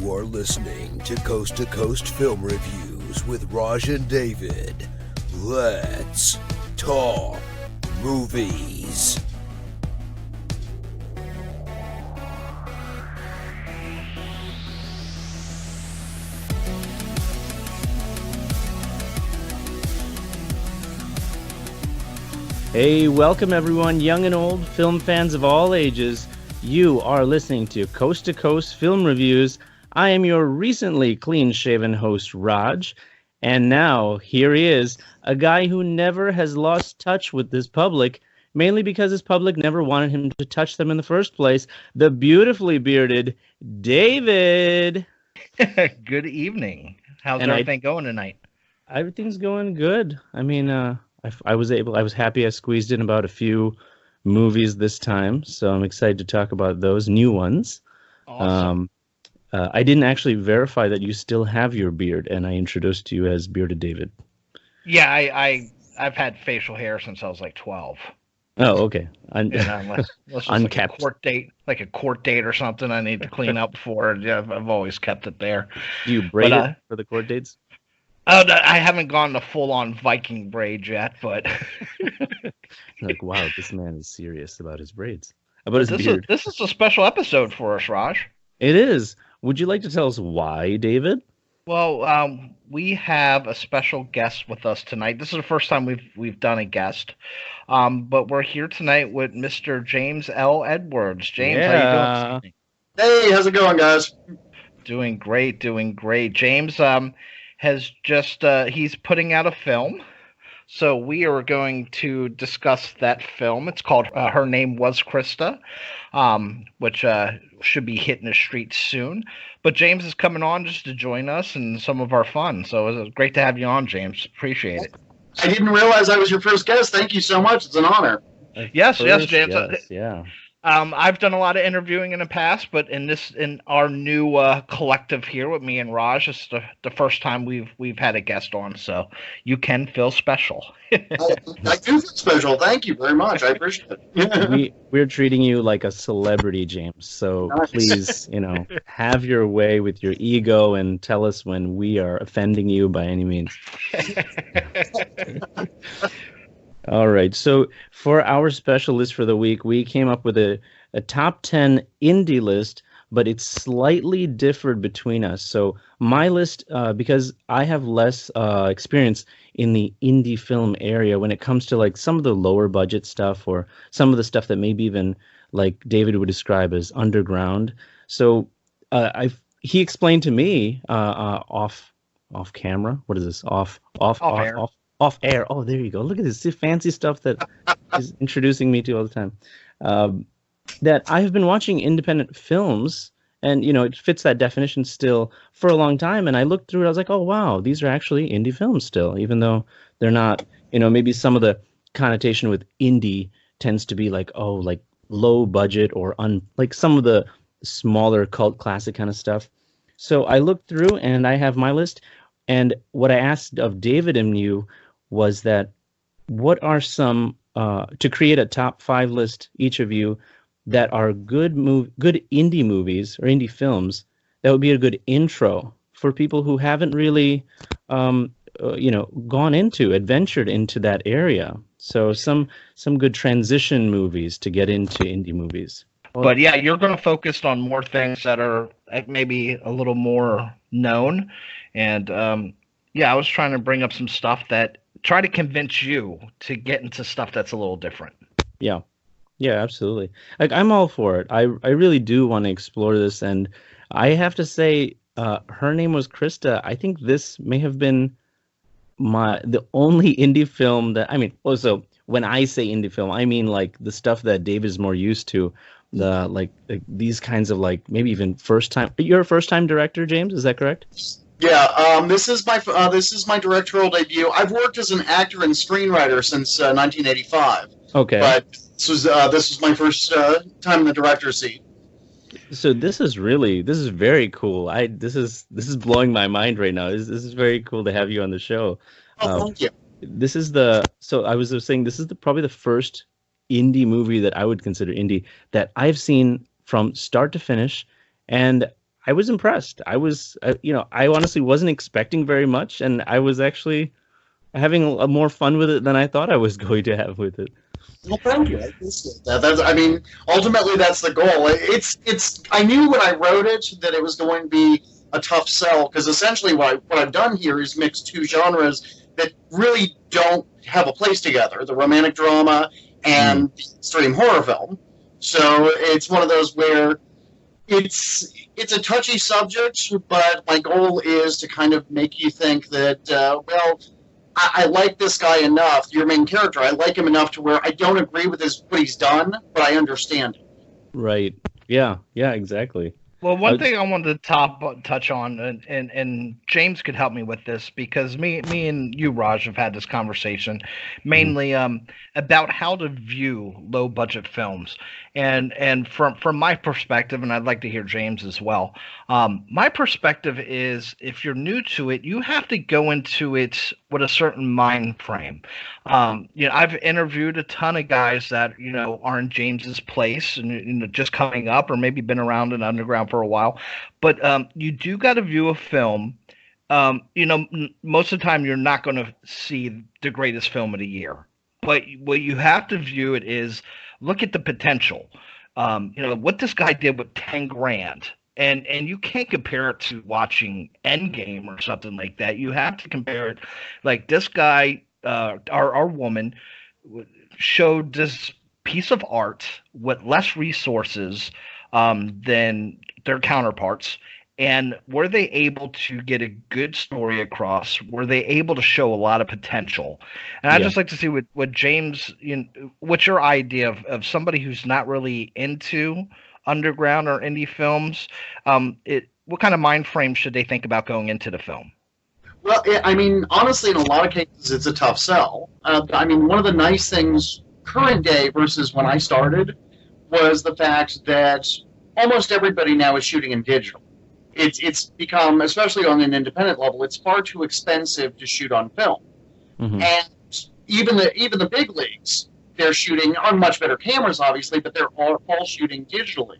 You are listening to Coast2Coast Film Reviews with Raj and David. Let's talk movies. Hey, welcome everyone, young and old, film fans of all ages. You are listening to Coast2Coast Film Reviews. I am your recently clean-shaven host, Raj. And now, here he is, a guy who never has lost touch with this public, mainly because his public never wanted him to touch them in the first place, the beautifully bearded David. Good evening. How's everything going tonight? Everything's going good. I mean, I was happy I squeezed in about a few movies this time, so I'm excited to talk about those new ones. Awesome. I didn't actually verify that you still have your beard, and I introduced you as Bearded David. Yeah, I've had facial hair since I was like 12. Oh, okay. Unless it's Unkept. like a court date or something I need to clean up for. Yeah, I've always kept it there. Do you braid it for the court dates? Oh, no, I haven't gone to full-on Viking braids yet, but... Like, wow, this man is serious about his braids. About his beard. This is a special episode for us, Raj. It is. Would you like to tell us why, David? Well, we have a special guest with us tonight. This is the first time we've done a guest, but we're here tonight with Mr. James L. Edwards. James, how you doing this evening? Hey, how's it going, guys? Doing great. James has just he's putting out a film, so we are going to discuss that film. It's called Her Name Was Christa, which should be hitting the streets soon. But James is coming on just to join us and some of our fun. So it was great to have you on, James. Appreciate it. I didn't realize I was your first guest. Thank you so much. It's an honor. Yes, James. Yes, yeah. I've done a lot of interviewing in the past, but in our new collective here with me and Raj, it's the first time we've had a guest on, so you can feel special. I do feel special. Thank you very much. I appreciate it. We're treating you like a celebrity, James. So please, have your way with your ego and tell us when we are offending you by any means. All right. So for our special list for the week, we came up with a top 10 indie list, but it's slightly differed between us. So my list, because I have less experience in the indie film area when it comes to like some of the lower budget stuff or some of the stuff that maybe even like David would describe as underground. So he explained to me off camera. What is this? Off air. Oh, there you go. Look at this fancy stuff that is introducing me to all the time. That I have been watching independent films, and it fits that definition still for a long time. And I looked through it, I was like, oh wow, these are actually indie films still, even though they're not. Maybe some of the connotation with indie tends to be like, oh, like low budget or like some of the smaller cult classic kind of stuff. So I looked through, and I have my list. And what I asked of David and you was that what are some to create a top 5 list, each of you, that are good indie movies or indie films that would be a good intro for people who haven't really adventured into that area. So some good transition movies to get into indie movies. But yeah, you're going to focus on more things that are maybe a little more known. And I was trying to bring up some stuff that try to convince you to get into stuff that's a little different. Yeah, absolutely. Like I'm all for it. I really do want to explore this, and I have to say, Her Name Was Christa. I think this may have been the only indie film that so when I say indie film, I mean like the stuff that David is more used to. The like these kinds of like maybe even first time. You're a first time director, James. Is that correct? Yeah, this is my directorial debut. I've worked as an actor and screenwriter since 1985. Okay, but this was my first time in the director's seat. So this is very cool. This is blowing my mind right now. This is very cool to have you on the show. Oh, thank you. I was saying this is probably the first indie movie that I would consider indie that I've seen from start to finish, and I was impressed. I was, I honestly wasn't expecting very much, and I was actually having more fun with it than I thought I was going to have with it. Well, thank you. I appreciate that. I mean, ultimately, that's the goal. It's. I knew when I wrote it that it was going to be a tough sell, because essentially what I've done here is mix two genres that really don't have a place together: the romantic drama and the extreme horror film. So it's one of those where it's a touchy subject, but my goal is to kind of make you think that, well, I like this guy enough, your main character, I like him enough to where I don't agree with what he's done, but I understand it. Right. Yeah, exactly. Well, one thing I wanted to touch on, and James could help me with this, because me and you, Raj, have had this conversation mainly about how to view low budget films, and from my perspective, and I'd like to hear James as well. My perspective is, if you're new to it, you have to go into it with a certain mind frame. I've interviewed a ton of guys that are in James's place and just coming up, or maybe been around in underground for a while, but you do got to view a film. Most of the time you're not going to see the greatest film of the year, but what you have to view it is, look at the potential. What this guy did with 10 grand. And you can't compare it to watching Endgame or something like that. You have to compare it, like, this guy, our woman, showed this piece of art with less resources than their counterparts. And were they able to get a good story across? Were they able to show a lot of potential? And I'd just like to see what James, what's your idea of somebody who's not really into underground or indie films? What kind of mind frame should they think about going into the film? Well, I mean, honestly, in a lot of cases, it's a tough sell. I mean, one of the nice things current day versus when I started was the fact that almost everybody now is shooting in digital. It's become, especially on an independent level, it's far too expensive to shoot on film. Mm-hmm. And even the big leagues, they're shooting on much better cameras, obviously, but they're all shooting digitally.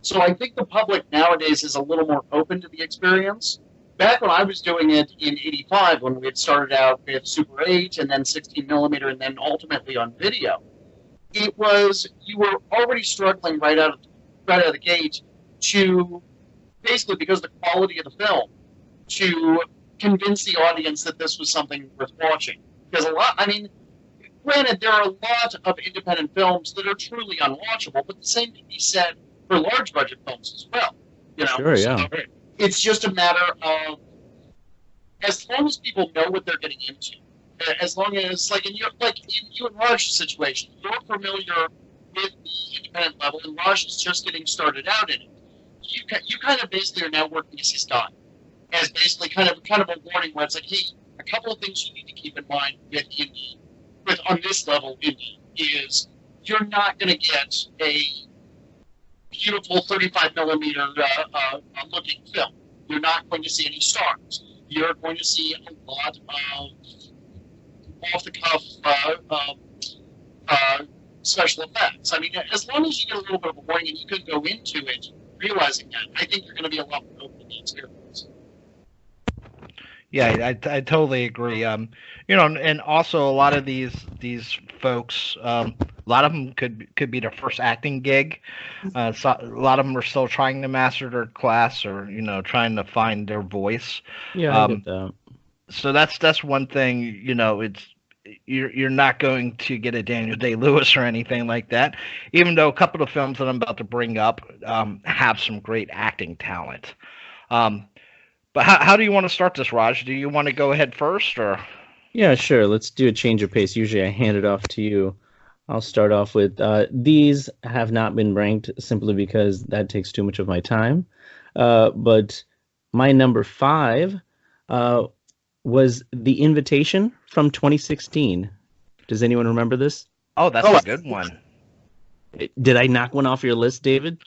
So I think the public nowadays is a little more open to the experience. Back when I was doing it in '85, when we had started out with Super 8 and then 16 millimeter and then ultimately on video, it was, you were already struggling right out of the gate to, basically because of the quality of the film, to convince the audience that this was something worth watching. Because granted, there are a lot of independent films that are truly unwatchable, but the same can be said for large budget films as well. Sure, yeah. So it's just a matter of, as long as people know what they're getting into, as long as, in you and Raj's situation, you're familiar with the independent level, and Raj is just getting started out in it. You kind of basically are now working as his guide, as basically kind of a warning where it's like, hey, a couple of things you need to keep in mind with indie, on this level indie, is you're not going to get a beautiful 35 millimeter looking film. You're not going to see any stars. You're going to see a lot of off the cuff special effects. I mean, as long as you get a little bit of a warning and you can go into it realizing that, I think you're going to be a lot more open to the experience. Yeah, I totally agree. And also a lot of these folks, a lot of them could be their first acting gig. So a lot of them are still trying to master their class, or trying to find their voice. Yeah, I get that. So that's one thing. It's you're not going to get a Daniel Day-Lewis or anything like that. Even though a couple of films that I'm about to bring up have some great acting talent. But how do you want to start this, Raj? Do you want to go ahead first, or? Yeah, sure. Let's do a change of pace. Usually I hand it off to you. I'll start off with these have not been ranked simply because that takes too much of my time. But my number 5 was The Invitation from 2016. Does anyone remember this? Oh, that's a good one. Did I knock one off your list, David?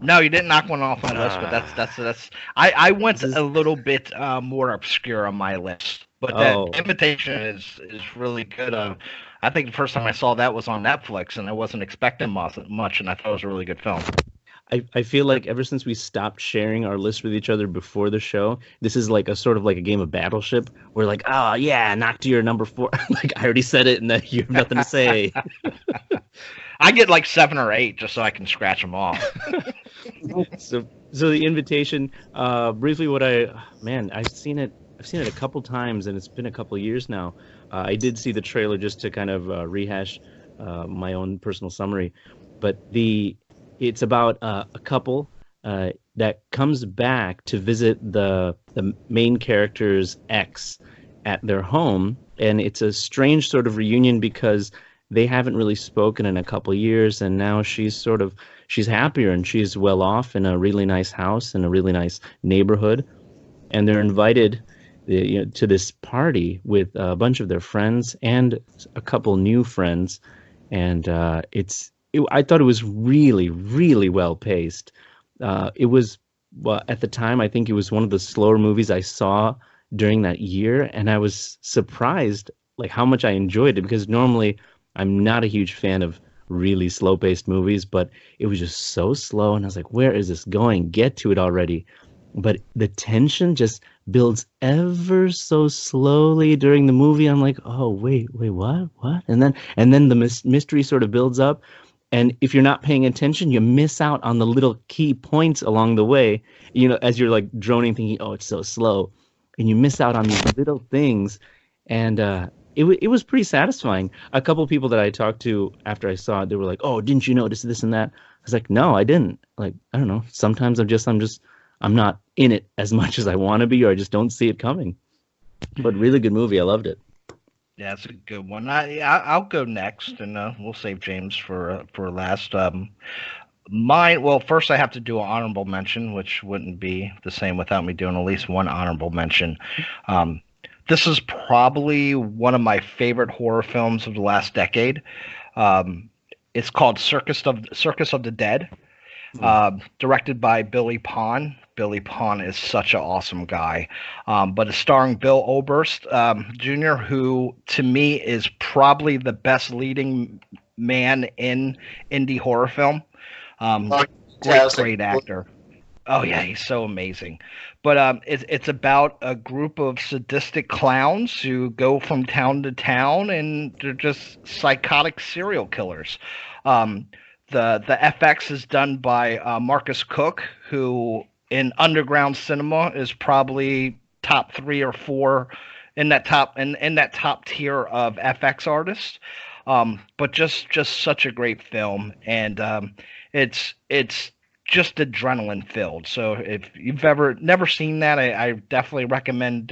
No, you didn't knock one off my list, but that's. I went a little bit more obscure on my list, but that Invitation is really good. I think the first time I saw that was on Netflix, and I wasn't expecting much, and I thought it was a really good film. I feel like ever since we stopped sharing our list with each other before the show, this is like a sort of like a game of Battleship. We're like, oh yeah, knock to your number 4. Like I already said it, and then you have nothing to say. I get like 7 or 8 just so I can scratch them off. So the invitation, briefly, I've seen it a couple times, and it's been a couple years now. I did see the trailer just to kind of rehash my own personal summary, but it's about a couple that comes back to visit the main character's ex at their home, and it's a strange sort of reunion because they haven't really spoken in a couple years, and now she's happier and she's well off in a really nice house in a really nice neighborhood, and they're invited to this party with a bunch of their friends and a couple new friends, and I thought it was really, really well paced. It was, well, at the time, I think it was one of the slower movies I saw during that year, and I was surprised like how much I enjoyed it, because normally I'm not a huge fan of really slow-paced movies, but it was just so slow, and I was like, where is this going? Get to it already. But the tension just builds ever so slowly during the movie. I'm like, oh, wait, what? And then the mystery sort of builds up, and if you're not paying attention, you miss out on the little key points along the way, as you're like droning, thinking, oh, it's so slow, and you miss out on these little things, and it was pretty satisfying. A couple of people that I talked to after I saw it, they were like, "Oh, didn't you notice this and that?" I was like, "No, I didn't." Like, I don't know. Sometimes I'm not in it as much as I want to be, or I just don't see it coming. But really good movie. I loved it. Yeah, it's a good one. I'll go next, and we'll save James for last. Mine. Well, first I have to do an honorable mention, which wouldn't be the same without me doing at least one honorable mention. This is probably one of my favorite horror films of the last decade. It's called Circus of the Dead, directed by Billy Pon. Billy Pon is such an awesome guy. But it's starring Bill Oberst Jr., who to me is probably the best leading man in indie horror film. Great actor. Oh yeah, he's so amazing. But it's about a group of sadistic clowns who go from town to town, and they're just psychotic serial killers. The FX is done by Marcus Cook, who in underground cinema is probably top 3 or 4 in that top tier of FX artists. But just such a great film, and it's just adrenaline filled. So if you've never seen that, I definitely recommend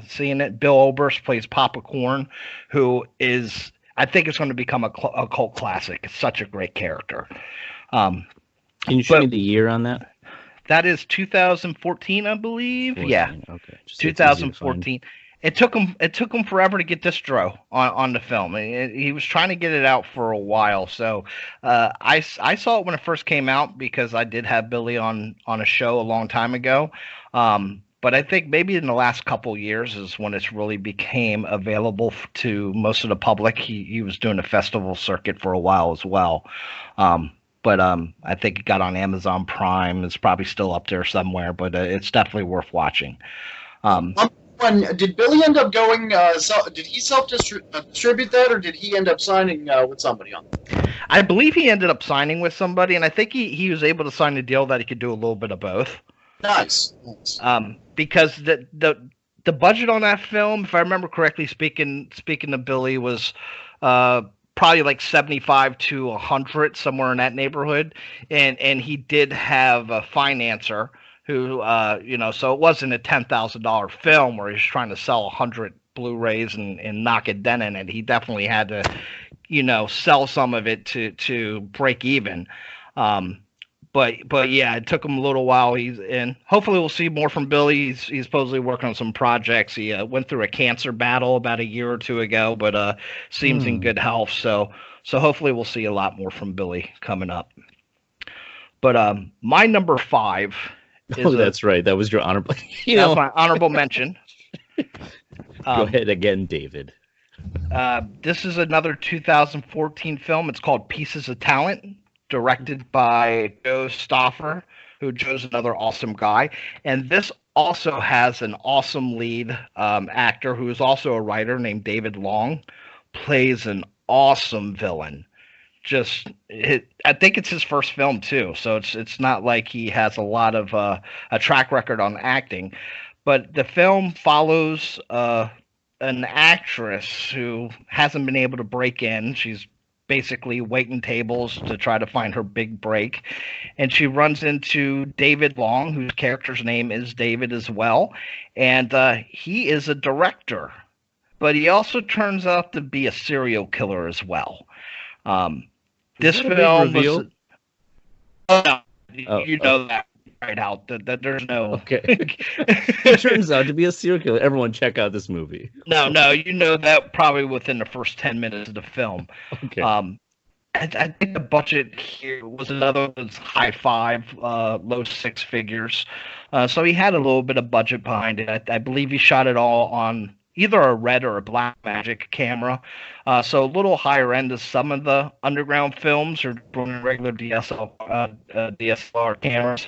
seeing it. Bill Oberst plays Papa Corn, who is, I think it's going to become a cult classic. It's such a great character. Can you show me the year on that? That is 2014, I believe. 14, yeah, okay. Just 2014. It took him forever to get distro on the film. He was trying to get it out for a while. So I saw it when it first came out because I did have Billy on a show a long time ago. But I think maybe in the last couple years is when it's really became available to most of the public. He was doing a festival circuit for a while as well. But I think it got on Amazon Prime. It's probably still up there somewhere, but it's definitely worth watching. Did Billy end up going? Did he self-distribute that, or did he end up signing with somebody on that? I believe he ended up signing with somebody, and I think he was able to sign a deal that he could do a little bit of both. Nice. Because the budget on that film, if I remember correctly, speaking to Billy, was probably like 75 to 100, somewhere in that neighborhood, and he did have a financer who, so it wasn't a $10,000 film where he's trying to sell 100 Blu-rays and knock a dent in it. He definitely had to, sell some of it to break even. But yeah, it took him a little while. Hopefully we'll see more from Billy. He's supposedly working on some projects. He went through a cancer battle about a year or two ago, but seems in good health. So hopefully we'll see a lot more from Billy coming up. But my number 5. That's right. That was your honorable. That's my honorable mention. Go ahead again, David. This is another 2014 film. It's called Pieces of Talent, directed by Joe Stoffer, who Joe's another awesome guy. And this also has an awesome lead actor who is also a writer named David Long, plays an awesome villain. I think it's his first film too, so it's not like he has a lot of a track record on acting. But the film follows an actress who hasn't been able to break in. She's basically waiting tables to try to find her big break. And she runs into David Long, whose character's name is David as well. And he is a director, but he also turns out to be a serial killer as well. This film was... Oh, no, you know that right out. That there's no... Okay. It turns out to be a serial killer. Everyone check out this movie. No, you know that probably within the first 10 minutes of the film. Okay. I think the budget here was another high five, low six figures. So he had a little bit of budget behind it. I believe he shot it all on either a red or a black magic camera. So a little higher end of some of the underground films or regular DSLR cameras.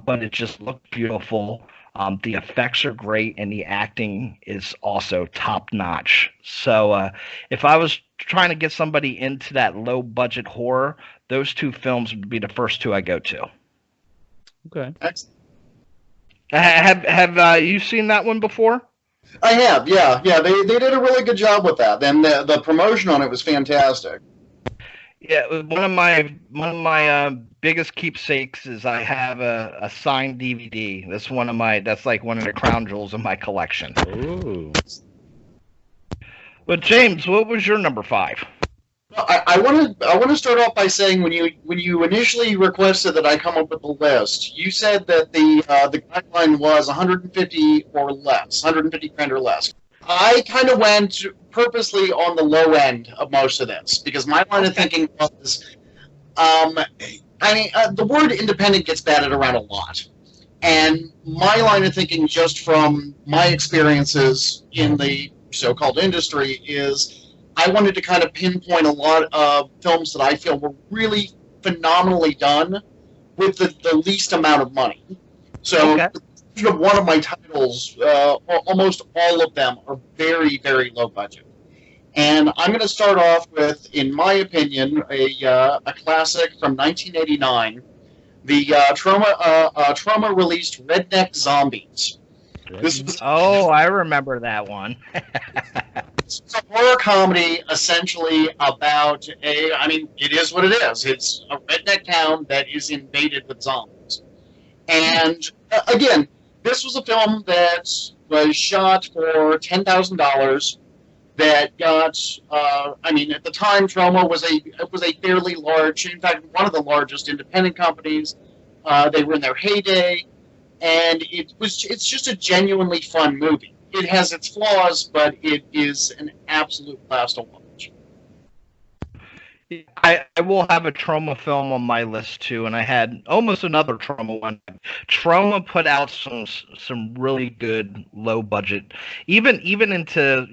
But it just looked beautiful. The effects are great, and the acting is also top-notch. So if I was trying to get somebody into that low-budget horror, those two films would be the first two I go to. Okay. Excellent. Have you seen that one before? I have, yeah. They did a really good job with that. And the promotion on it was fantastic. Yeah, one of my biggest keepsakes is I have a signed DVD. That's like one of the crown jewels of my collection. Ooh. But James, what was your number 5? I want to start off by saying when you initially requested that I come up with the list, you said that the guideline was 150 or less, 150 grand or less. I kind of went purposely on the low end of most of this because my line of thinking was, the word independent gets batted around a lot, and my line of thinking, just from my experiences in the so-called industry, is I wanted to kind of pinpoint a lot of films that I feel were really phenomenally done with the least amount of money. So one of my titles, almost all of them are very, very low budget. And I'm going to start off with, in my opinion, a classic from 1989, the Troma released Redneck Zombies. I remember that one. It's a horror comedy, essentially about it is what it is. It's a redneck town that is invaded with zombies. And, again, this was a film that was shot for $10,000 that got, at the time, Troma was a fairly large, in fact, one of the largest independent companies. They were in their heyday, and it's just a genuinely fun movie. It has its flaws, but it is an absolute blast to watch. I will have a Troma film on my list too, and I had almost another Troma one. Troma put out some really good low budget, even into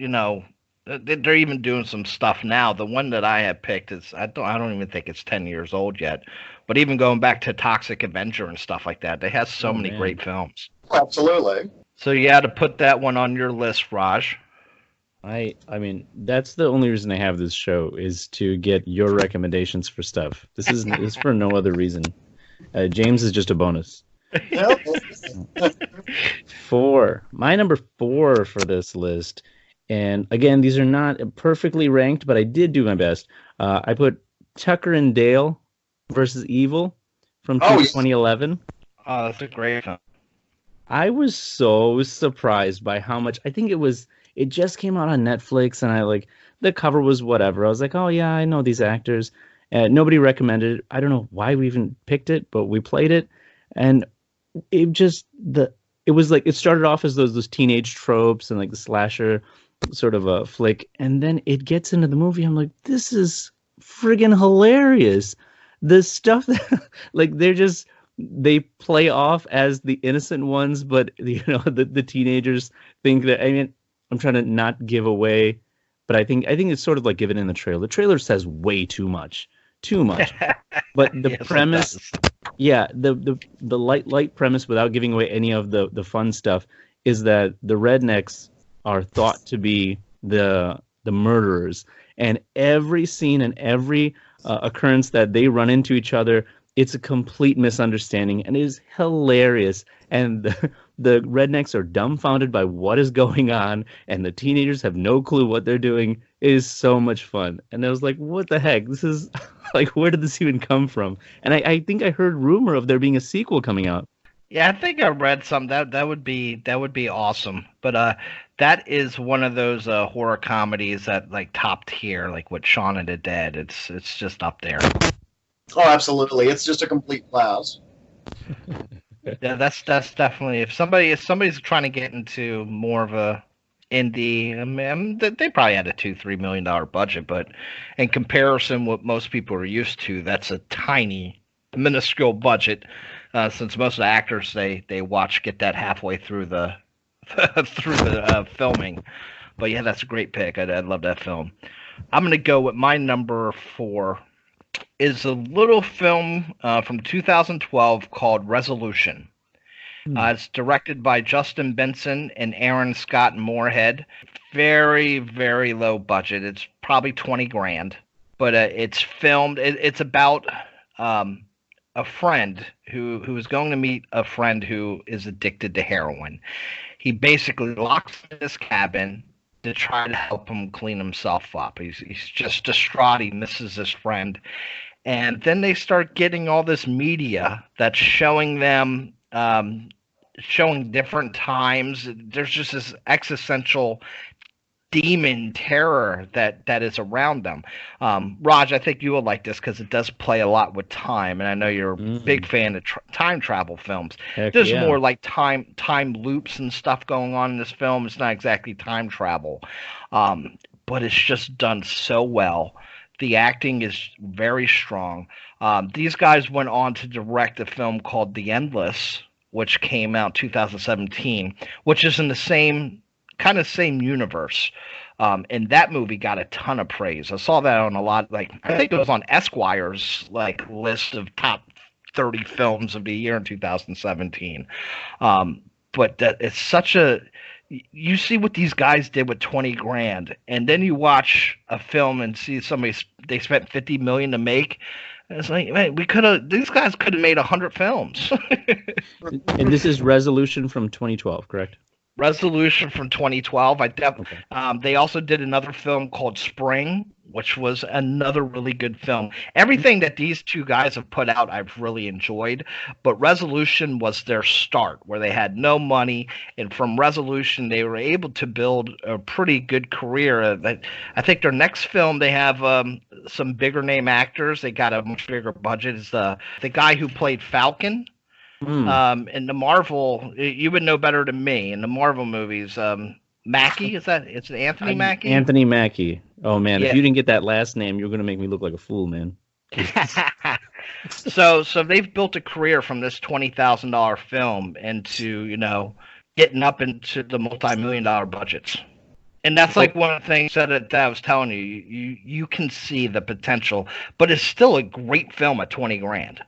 they're even doing some stuff now. The one that I have picked is I don't even think it's 10 years old yet, but even going back to Toxic Avenger and stuff like that, they have so many great films. Absolutely. So you had to put that one on your list, Raj. I mean, that's the only reason I have this show, is to get your recommendations for stuff. This is for no other reason. James is just a bonus. 4. My number 4 for this list, and again, these are not perfectly ranked, but I did do my best. I put Tucker and Dale versus Evil from 2011. Oh, that's a great film. I was so surprised by how much. I think it just came out on Netflix, and the cover was whatever. I was like, oh yeah, I know these actors. Nobody recommended it. I don't know why we even picked it, but we played it, and it started off as those teenage tropes and like the slasher sort of a flick, and then it gets into the movie. I'm like, this is friggin' hilarious. The stuff that they play off as the innocent ones, but the teenagers think that. I mean, I'm trying to not give away, but I think it's sort of like given in the trailer. The trailer says way too much too much. But the Yes, it premise, does. yeah, the light premise, without giving away any of the fun stuff, is that the rednecks are thought to be the murderers, and every scene and every occurrence that they run into each other, it's a complete misunderstanding, and it is hilarious. And the rednecks are dumbfounded by what is going on, and the teenagers have no clue what they're doing. It is so much fun. And I was like, what the heck? This is like, where did this even come from? And I think I heard rumor of there being a sequel coming out. Yeah, I think I read some that would be awesome. But that is one of those horror comedies that like top tier, like with Shaun of the Dead. It's just up there. Oh, absolutely. It's just a complete class. Yeah, that's definitely if somebody's trying to get into more of a indie. I mean, they probably had a $2-3 million budget, but in comparison, what most people are used to, that's a tiny, minuscule budget. Since most of the actors they watch get that halfway through the through the filming. But yeah, that's a great pick. I love that film. I'm gonna go with my number 4. Is a little film from 2012 called Resolution. It's directed by Justin Benson and Aaron Scott Moorhead. Very, very low budget. It's probably 20 grand, but it's filmed. It's about a friend who is going to meet a friend who is addicted to heroin. He basically locks in his cabin to try to help him clean himself up. He's just distraught. He misses his friend. And then they start getting all this media that's showing them, showing different times. There's just this existential demon terror that is around them. Raj, I think you will like this because it does play a lot with time, and I know you're a big fan of time travel films. Heck There's yeah. more like time loops and stuff going on in this film. It's not exactly time travel, but it's just done so well. The acting is very strong. These guys went on to direct a film called The Endless, which came out 2017, which is in the same universe. And that movie got a ton of praise. I saw that on a lot, like I think it was on Esquire's like list of top 30 films of the year in 2017. But that it's such a you see what these guys did with 20 grand, and then you watch a film and see they spent 50 million to make. And it's like, man, these guys could have made 100 films. And this is Resolution from 2012, correct? Resolution from 2012. Okay. They also did another film called Spring, which was another really good film. Everything that these two guys have put out, I've really enjoyed. But Resolution was their start, where they had no money, and from Resolution, they were able to build a pretty good career. I think their next film, they have some bigger name actors. They got a much bigger budget. It's the guy who played Falcon. In the Marvel, you would know better than me. In the Marvel movies, Mackie, it's Anthony Mackie? Anthony Mackie. Oh man, Yeah. if you didn't get that last name, you're gonna make me look like a fool, man. So they've built a career from this $20,000 film into, getting up into the multi-million-dollar budgets. And that's like one of the things that I was telling you. You can see the potential, but it's still a great film at 20 grand.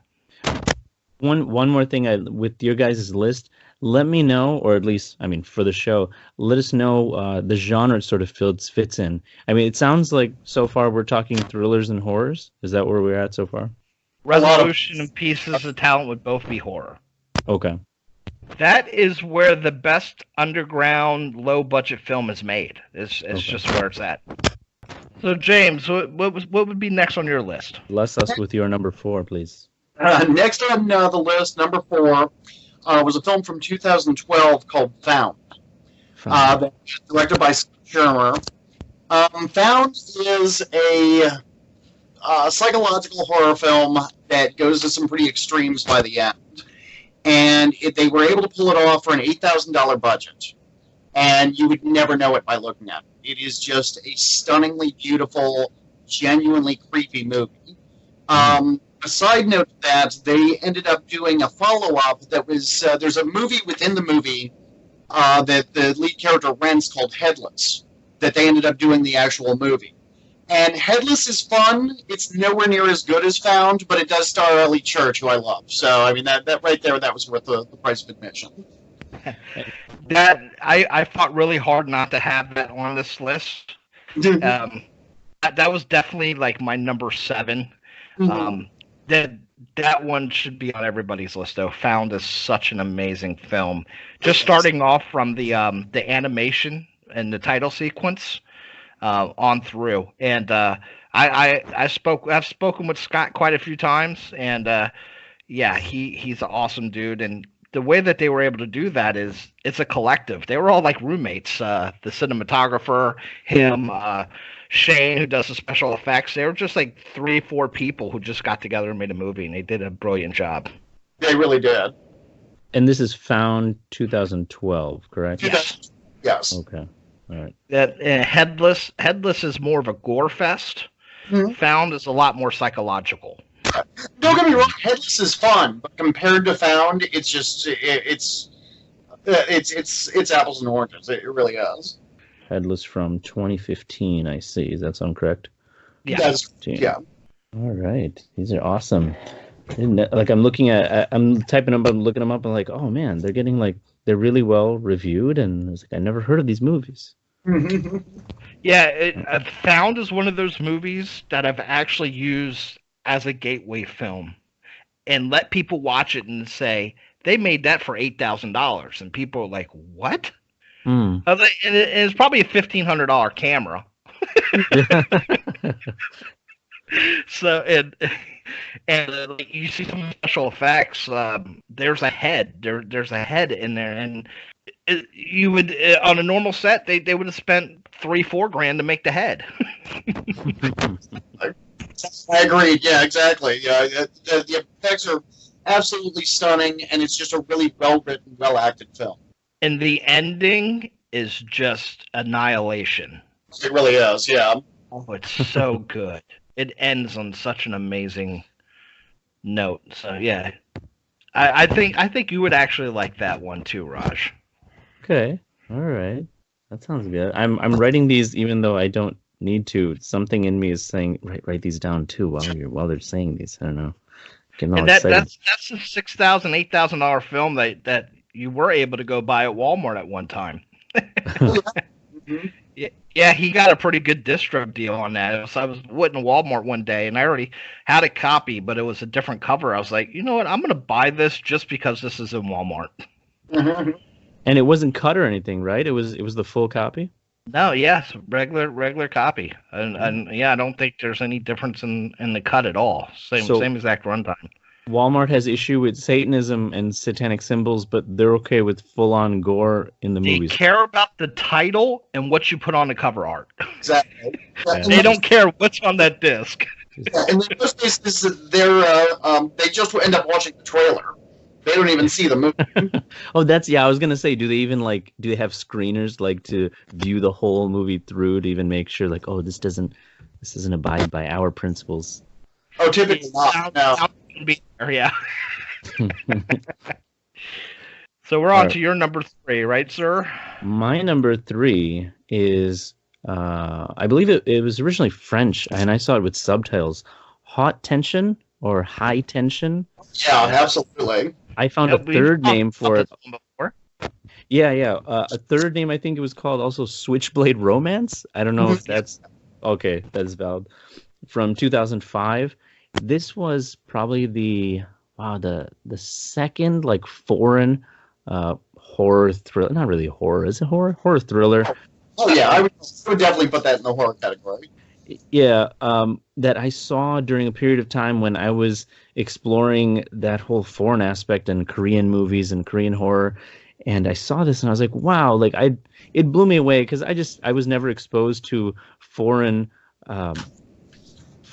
One more thing, with your guys' list, let me know, or at least, I mean, for the show, let us know the genre it sort of fits in. I mean, it sounds like so far we're talking thrillers and horrors. Is that where we're at so far? Resolution and Pieces of Talent would both be horror. Okay. That is where the best underground, low-budget film is made. It's just where it's at. So, James, what would be next on your list? Bless us with your number 4, please. Next on the list, number 4, was a film from 2012 called Found. That was directed by Scott Shermer. Found is a psychological horror film that goes to some pretty extremes by the end. And they were able to pull it off for an $8,000 budget. And you would never know it by looking at it. It is just a stunningly beautiful, genuinely creepy movie. A side note to that, they ended up doing a follow-up that was, there's a movie within the movie that the lead character rents called Headless, that they ended up doing the actual movie. And Headless is fun. It's nowhere near as good as Found, but it does star Ellie Church, who I love. So, I mean, that right there, that was worth the price of admission. That I fought really hard not to have that on this list. That was definitely like my number 7. That one should be on everybody's list, though. Found is such an amazing film. Just starting off from the animation and the title sequence on through, and I've spoken with Scott quite a few times, and yeah, he's an awesome dude, and the way that they were able to do that is it's a collective. They were all like roommates. The cinematographer, him, Shane, who does the special effects. They were just like 3-4 people who just got together and made a movie, and they did a brilliant job. They really did. And this is Found 2012, correct? Yes. Yes. Okay. All right. That Headless is more of a gore fest. Found is a lot more psychological. Don't get me wrong, Headless is fun, but compared to Found, it's just it's apples and oranges. It really is. Headless from 2015, I see. Does that sound correct? Yeah. Yeah. All right. These are awesome. Like I'm looking at, I'm typing them up, I'm looking them up, and like, oh man, they're really well reviewed, and it's like I never heard of these movies. Yeah, Found is one of those movies that I've actually used as a gateway film and let people watch it and say they made that for $8,000, and people are like, what? I was like, and it's probably a $1,500 camera. So and like, you see some special effects. There's a head. There's a head in there, and you would on a normal set they would have spent $3-4 grand to make the head. I agree. Yeah, exactly. Yeah, the effects are absolutely stunning, and it's just a really well written, well acted film. And the ending is just annihilation. It really is. Yeah. Oh, it's so good. It ends on such an amazing note. So yeah, I think you would actually like that one too, Raj. Okay. All right. That sounds good. I'm writing these even though I don't need to. Something in me is saying write these down too while they're saying these. I don't know. Getting all excited. That's a $6,000, $8,000 film that you were able to go buy at Walmart at one time. Yeah, he got a pretty good distro deal on that. So I was in Walmart one day, and I already had a copy, but it was a different cover. I was like, you know what? I'm going to buy this just because this is in Walmart. And it wasn't cut or anything, right? It was the full copy? No, yes, regular copy. And yeah, I don't think there's any difference in the cut at all. Same exact runtime. Walmart has issue with Satanism and satanic symbols, but they're okay with full-on gore in the movies. They care about the title and what you put on the cover art. Exactly. They don't care what's on that disc. Yeah, in most cases, they just end up watching the trailer. They don't even see the movie. Oh, I was gonna say, do they have screeners like to view the whole movie through to even make sure like, oh, this doesn't abide by our principles? Oh, typically not. No. Be there, yeah. So we're on to your number 3, right, sir? My number 3 is, I believe it was originally French, and I saw it with subtitles. Haute Tension or High Tension. Yeah, absolutely. I found a third name for it. Yeah. A third name, I think it was called also Switchblade Romance. I don't know if that's okay. That's valid. From 2005. This was probably the second like foreign horror thriller. Not really horror. Is it horror? Horror thriller. Oh yeah, I would definitely put that in the horror category. Yeah, that I saw during a period of time when I was exploring that whole foreign aspect in Korean movies and Korean horror, and I saw this and I was like, wow, like it blew me away because I was never exposed to foreign.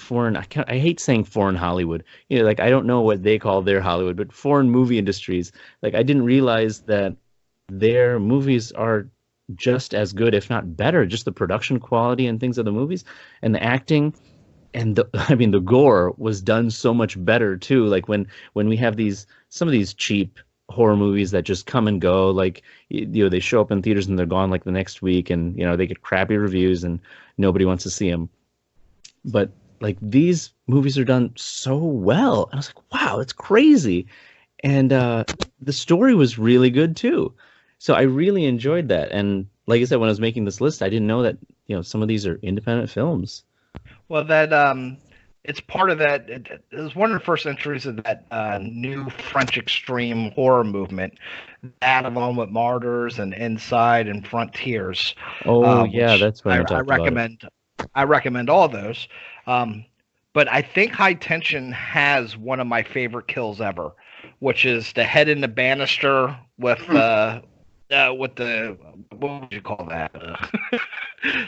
I hate saying foreign Hollywood. You know, like I don't know what they call their Hollywood, but foreign movie industries. Like I didn't realize that their movies are just as good, if not better. Just the production quality and things of the movies, and the acting, and the gore was done so much better too. Like when we have some of these cheap horror movies that just come and go, like they show up in theaters and they're gone like the next week, and they get crappy reviews and nobody wants to see them. but like these movies are done so well. And I was like, wow, it's crazy. And the story was really good too. So I really enjoyed that. And like I said, when I was making this list, I didn't know that, some of these are independent films. Well, that it's part of that. It was one of the first entries of that new French extreme horror movement. That, along with Martyrs and Inside and Frontiers. Oh, yeah, Which that's when I we talked about it. I recommend all those. But I think High Tension has one of my favorite kills ever, which is the head in the banister with the what would you call that?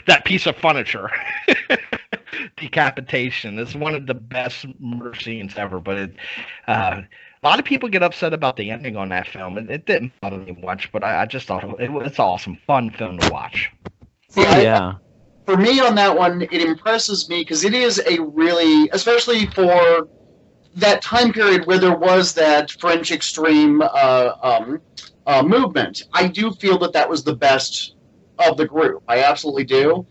That piece of furniture. Decapitation. It's one of the best murder scenes ever, but a lot of people get upset about the ending on that film. It didn't bother me much, but I just thought it's awesome, fun film to watch. Yeah. For me on that one, it impresses me because it is a really, especially for that time period where there was that French extreme movement. I do feel that was the best of the group. I absolutely do.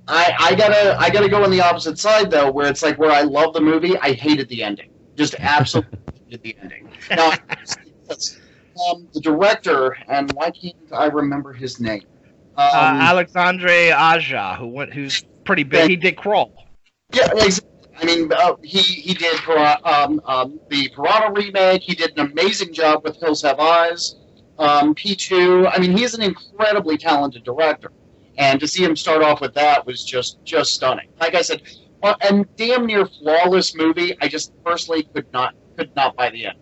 I gotta go on the opposite side though, where it's like where I love the movie, I hated the ending. Just absolutely hated the ending. Now, the director, and why can't I remember his name? Alexandre Aja, who's pretty big. He did Crawl. Yeah, exactly. I mean, he did the Piranha remake. He did an amazing job with Hills Have Eyes. P2. I mean, he's an incredibly talented director, and to see him start off with that was just stunning. Like I said, and damn near flawless movie. I just personally could not buy the end.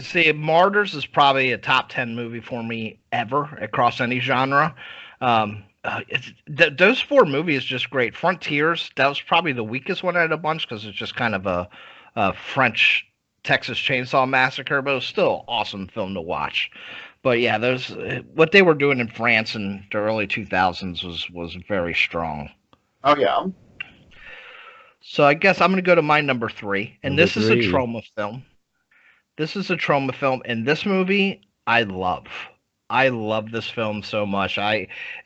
See, Martyrs is probably a top 10 movie for me ever across any genre. Those four movies just great. Frontiers, that was probably the weakest one out of the bunch because it's just kind of a French Texas Chainsaw Massacre, but it was still an awesome film to watch. But yeah, what they were doing in France in the early 2000s was very strong. Oh yeah. So I guess I'm going to go to my number 3, and this is a three. trauma film. This is a trauma film, and this movie I love. I love this film so much.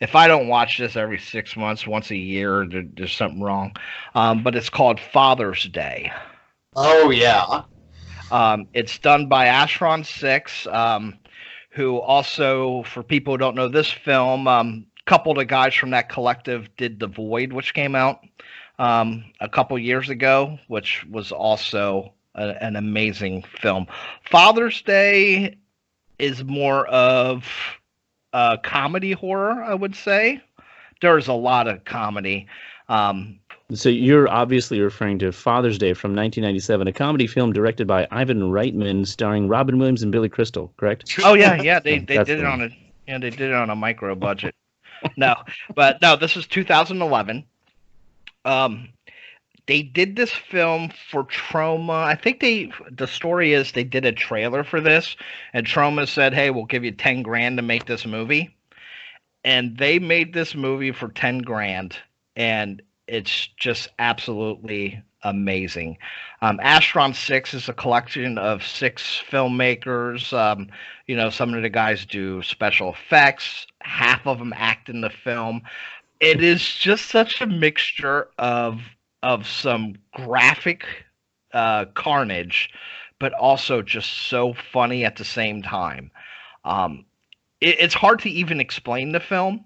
If I don't watch this every 6 months, once a year, there's something wrong. But it's called Father's Day. Oh yeah. It's done by Ashron 6, who also, for people who don't know this film, a couple of the guys from that collective did The Void, which came out a couple years ago, which was also an amazing film. Father's Day is more of comedy horror, I would say. There's a lot of comedy. So you're obviously referring to Father's Day from 1997, a comedy film directed by Ivan Reitman, starring Robin Williams and Billy Crystal, correct? Oh yeah, they did That's it they did it on a micro budget. No, this is 2011. They did this film for Troma. I think the story is they did a trailer for this, and Troma said, "Hey, we'll give you $10,000 to make this movie," and they made this movie for $10,000, and it's just absolutely amazing. Astron 6 is a collection of 6 filmmakers. Some of the guys do special effects. Half of them act in the film. It is just such a mixture of some graphic carnage, but also just so funny at the same time. It's hard to even explain the film,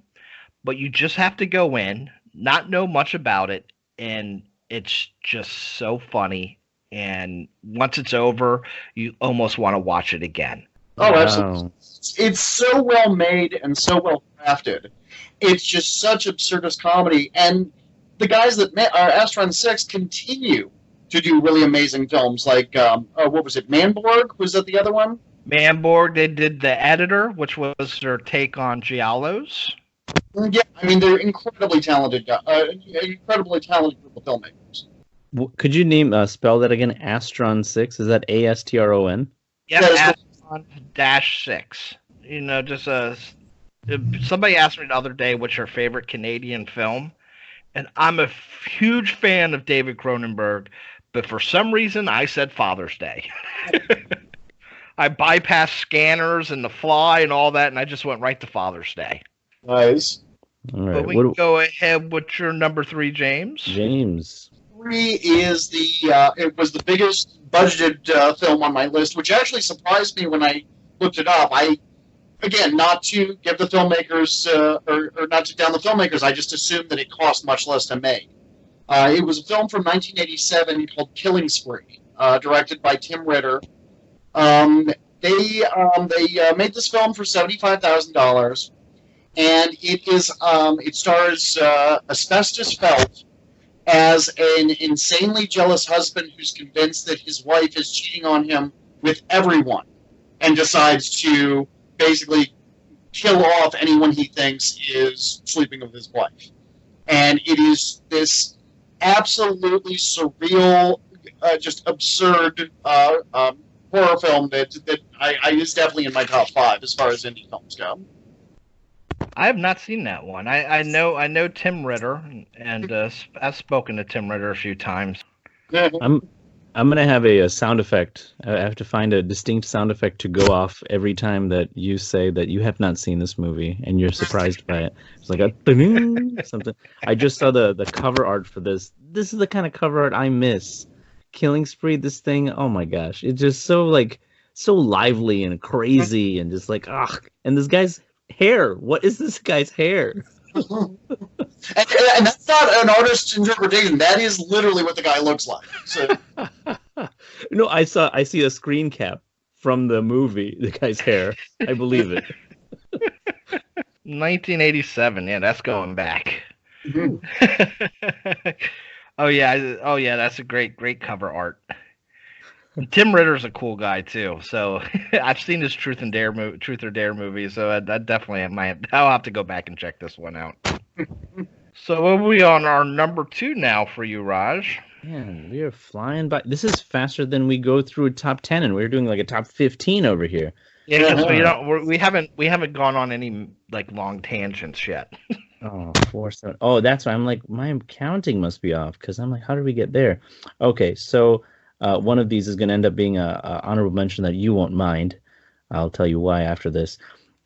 but you just have to go in, not know much about it, and it's just so funny. And once it's over, you almost want to watch it again. Oh, Wow. absolutely. It's so well made and so well crafted. It's just such absurdist comedy, and the guys that are Astron 6 continue to do really amazing films like, what was it, Manborg? Was that the other one? Manborg, they did The Editor, which was their take on Giallos. Yeah, I mean, they're incredibly talented group of filmmakers. Could you spell that again? Astron 6? Is that ASTRON? Yeah, Astron-6. Somebody asked me the other day, what's your favorite Canadian film? And I'm a huge fan of David Cronenberg, but for some reason I said Father's Day. I bypassed Scanners and The Fly and all that, and I just went right to Father's Day. Nice. All right. But we can go ahead with your number 3, James. James. 3 is it was the biggest budgeted film on my list, which actually surprised me when I looked it up. Again, not to give the filmmakers or not to down the filmmakers, I just assumed that it cost much less to make. It was a film from 1987 called Killing Spree, directed by Tim Ritter. They made this film for $75,000, and it stars Asbestos Felt as an insanely jealous husband who's convinced that his wife is cheating on him with everyone, and decides to basically kill off anyone he thinks is sleeping with his wife. And it is this absolutely surreal, just absurd horror film that is definitely in my top 5 as far as indie films go. I have not seen that one. I know Tim Ritter, and I've spoken to Tim Ritter a few times. I'm gonna have a sound effect. I have to find a distinct sound effect to go off every time that you say that you have not seen this movie and you're surprised by it. It's like a something. I just saw the cover art for this. This is the kind of cover art I miss. Killing Spree, this thing. Oh my gosh, it's just so lively and crazy and just like and this guy's hair. What is this guy's hair? And that's not an artist's interpretation. That is literally what the guy looks like. So. No, I see a screen cap from the movie. The guy's hair. I believe it. 1987. Yeah, that's going back. Mm-hmm. Oh yeah, that's a great cover art. Tim Ritter's a cool guy too. So I've seen his Truth or Dare movie. So I definitely I'll have to go back and check this one out. So we'll be on our number 2 now for you, Raj. Man, we are flying by. This is faster than we go through a top 10, and we're doing like a top 15 over here. Yeah, because we haven't gone on any like long tangents yet. Oh, 4, 7. Oh, that's why I'm like, my counting must be off because I'm like, how did we get there? Okay, so one of these is going to end up being a honorable mention that you won't mind. I'll tell you why after this.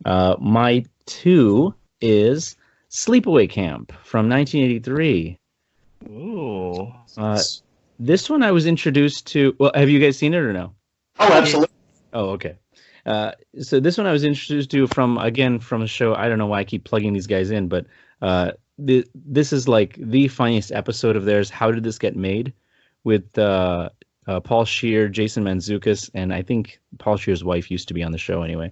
My 2 is Sleepaway Camp from 1983. Ooh. This one I was introduced to. Well, have you guys seen it or no? Oh, absolutely. Oh, okay. So this one I was introduced to from a show. I don't know why I keep plugging these guys in, but this is like the funniest episode of theirs. How Did This Get Made? With Paul Scheer, Jason Mantzoukas, and I think Paul Scheer's wife used to be on the show anyway.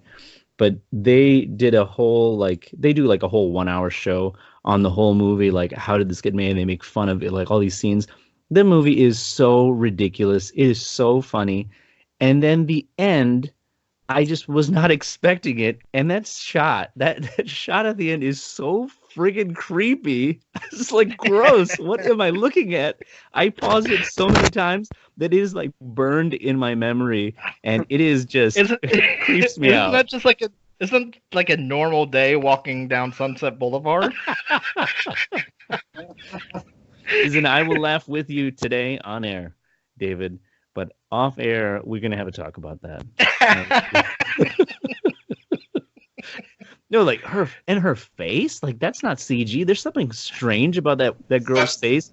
But they did a whole they do a whole 1-hour show on the whole movie, like how did this get made? And they make fun of it, like all these scenes. The movie is so ridiculous. It is so funny. And then the end, I just was not expecting it. And that shot at the end is so friggin' creepy. It's like gross. What am I looking at? I paused it so many times that it is like burned in my memory, and it is just it creeps me out. Isn't like a normal day walking down Sunset Boulevard? Listen, I will laugh with you today on air, David, but off air we're gonna have a talk about that. No, like her face, like that's not CG. There's something strange about that girl's face.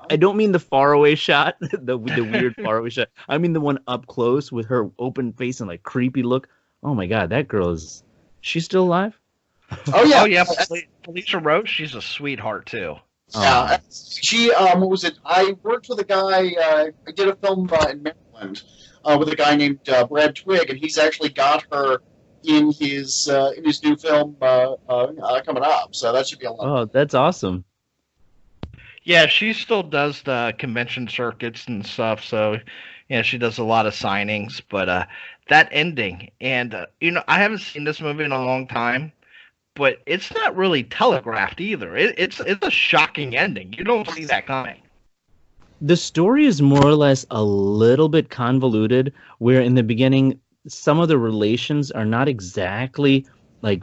I don't mean the faraway shot, the weird faraway shot. I mean the one up close with her open face and like creepy look. Oh my God, that girl she's still alive? Oh yeah, Felicia Roach, she's a sweetheart too. Yeah, she what was it? I worked with a guy. I did a film in Maryland with a guy named Brad Twigg, and he's actually got her in his new film coming up. So that should be a lot. Oh, that's awesome. Yeah, she still does the convention circuits and stuff. So, yeah, she does a lot of signings. But that ending, and I haven't seen this movie in a long time, but it's not really telegraphed either. It's a shocking ending. You don't see that coming. The story is more or less a little bit convoluted, where in the beginning some of the relations are not exactly like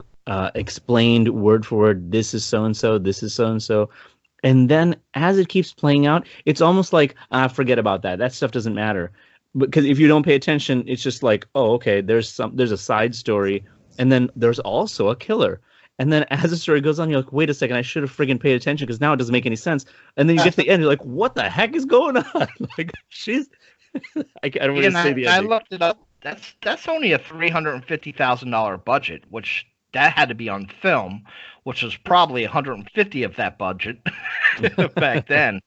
explained word for word. This is so and so. This is so and so. And then as it keeps playing out, it's almost like forget about that. That stuff doesn't matter. Because if you don't pay attention, it's just like, oh, okay. There's a side story, and then there's also a killer. And then as the story goes on, you're like, wait a second, I should have friggin' paid attention because now it doesn't make any sense. And then you get to the end, you're like, what the heck is going on? Like, she's... I don't want to say the ending. I looked it up. That's only a $350,000 budget, which that had to be on film, which was probably 150 of that budget back then.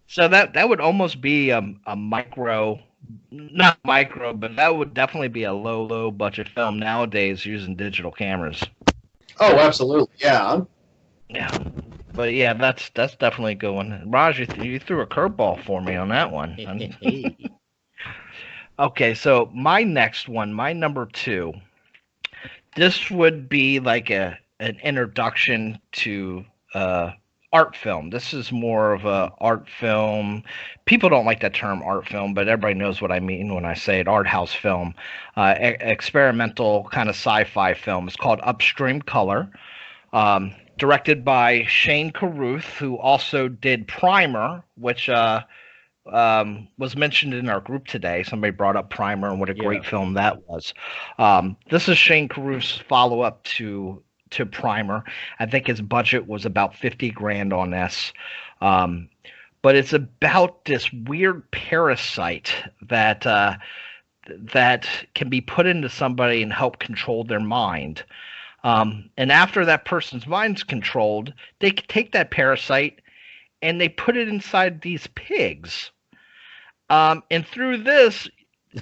So that would almost be a micro, not micro, but that would definitely be a low budget film nowadays using digital cameras. Oh, absolutely, yeah. Yeah, but yeah, that's definitely a good one. Raj, you threw a curveball for me on that one. Okay, so my next one, my number 2, this would be like an introduction to art film. This is more of a art film. People don't like that term art film, but everybody knows what I mean when I say it. Art house film, experimental kind of sci-fi film. It's called Upstream Color, directed by Shane Carruth, who also did Primer, which was mentioned in our group today. Somebody brought up Primer and what a great film that was. This is Shane Carruth's follow-up to Primer. I think his budget was about $50,000 on this. But it's about this weird parasite that can be put into somebody and help control their mind. And after that person's mind's controlled, they take that parasite and they put it inside these pigs. And through this,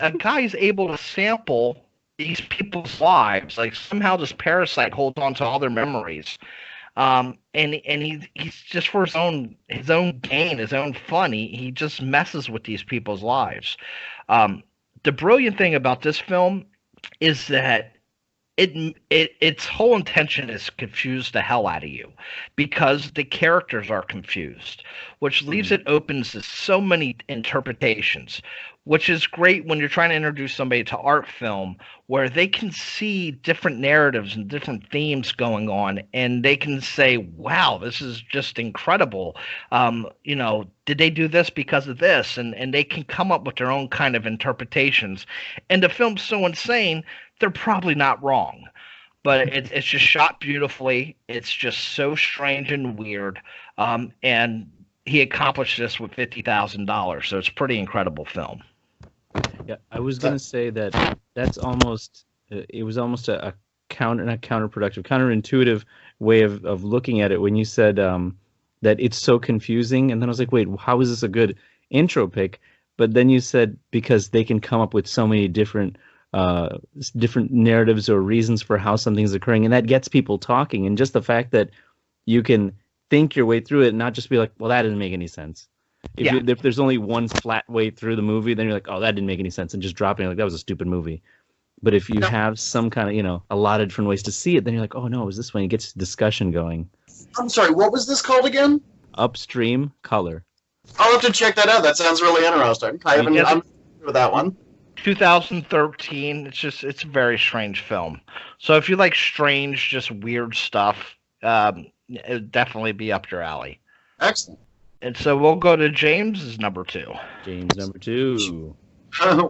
a guy is able to sample these people's lives. Like somehow this parasite holds on to all their memories. And he's just for his own gain, his own fun. He just messes with these people's lives. The brilliant thing about this film is that its whole intention is to confuse the hell out of you because the characters are confused, which leaves it open to so many interpretations, which is great when you're trying to introduce somebody to art film where they can see different narratives and different themes going on and they can say, wow, this is just incredible. Did they do this because of this? And they can come up with their own kind of interpretations. And the film's so insane, they're probably not wrong. But it's just shot beautifully. It's just so strange and weird. And he accomplished this with $50,000. So it's a pretty incredible film. Yeah, I was going to say that's almost it was almost a counterintuitive way of looking at it when you said that it's so confusing, and then I was like, wait, how is this a good intro pick? But then you said because they can come up with so many different narratives or reasons for how something's occurring, and that gets people talking, and just the fact that you can think your way through it and not just be like, well, that didn't make any sense. If there's only one flat way through the movie, then you're like, oh, that didn't make any sense, and just dropping it like that was a stupid movie. But if you have some kind of, a lot of different ways to see it, then you're like, oh no, it was this way. It gets discussion going. I'm sorry, what was this called again? Upstream Color. I'll have to check that out. That sounds really interesting. I'm familiar with that one. 2013. It's a very strange film. So if you like strange, just weird stuff, it would definitely be up your alley. Excellent. And so we'll go to James's number 2. James number 2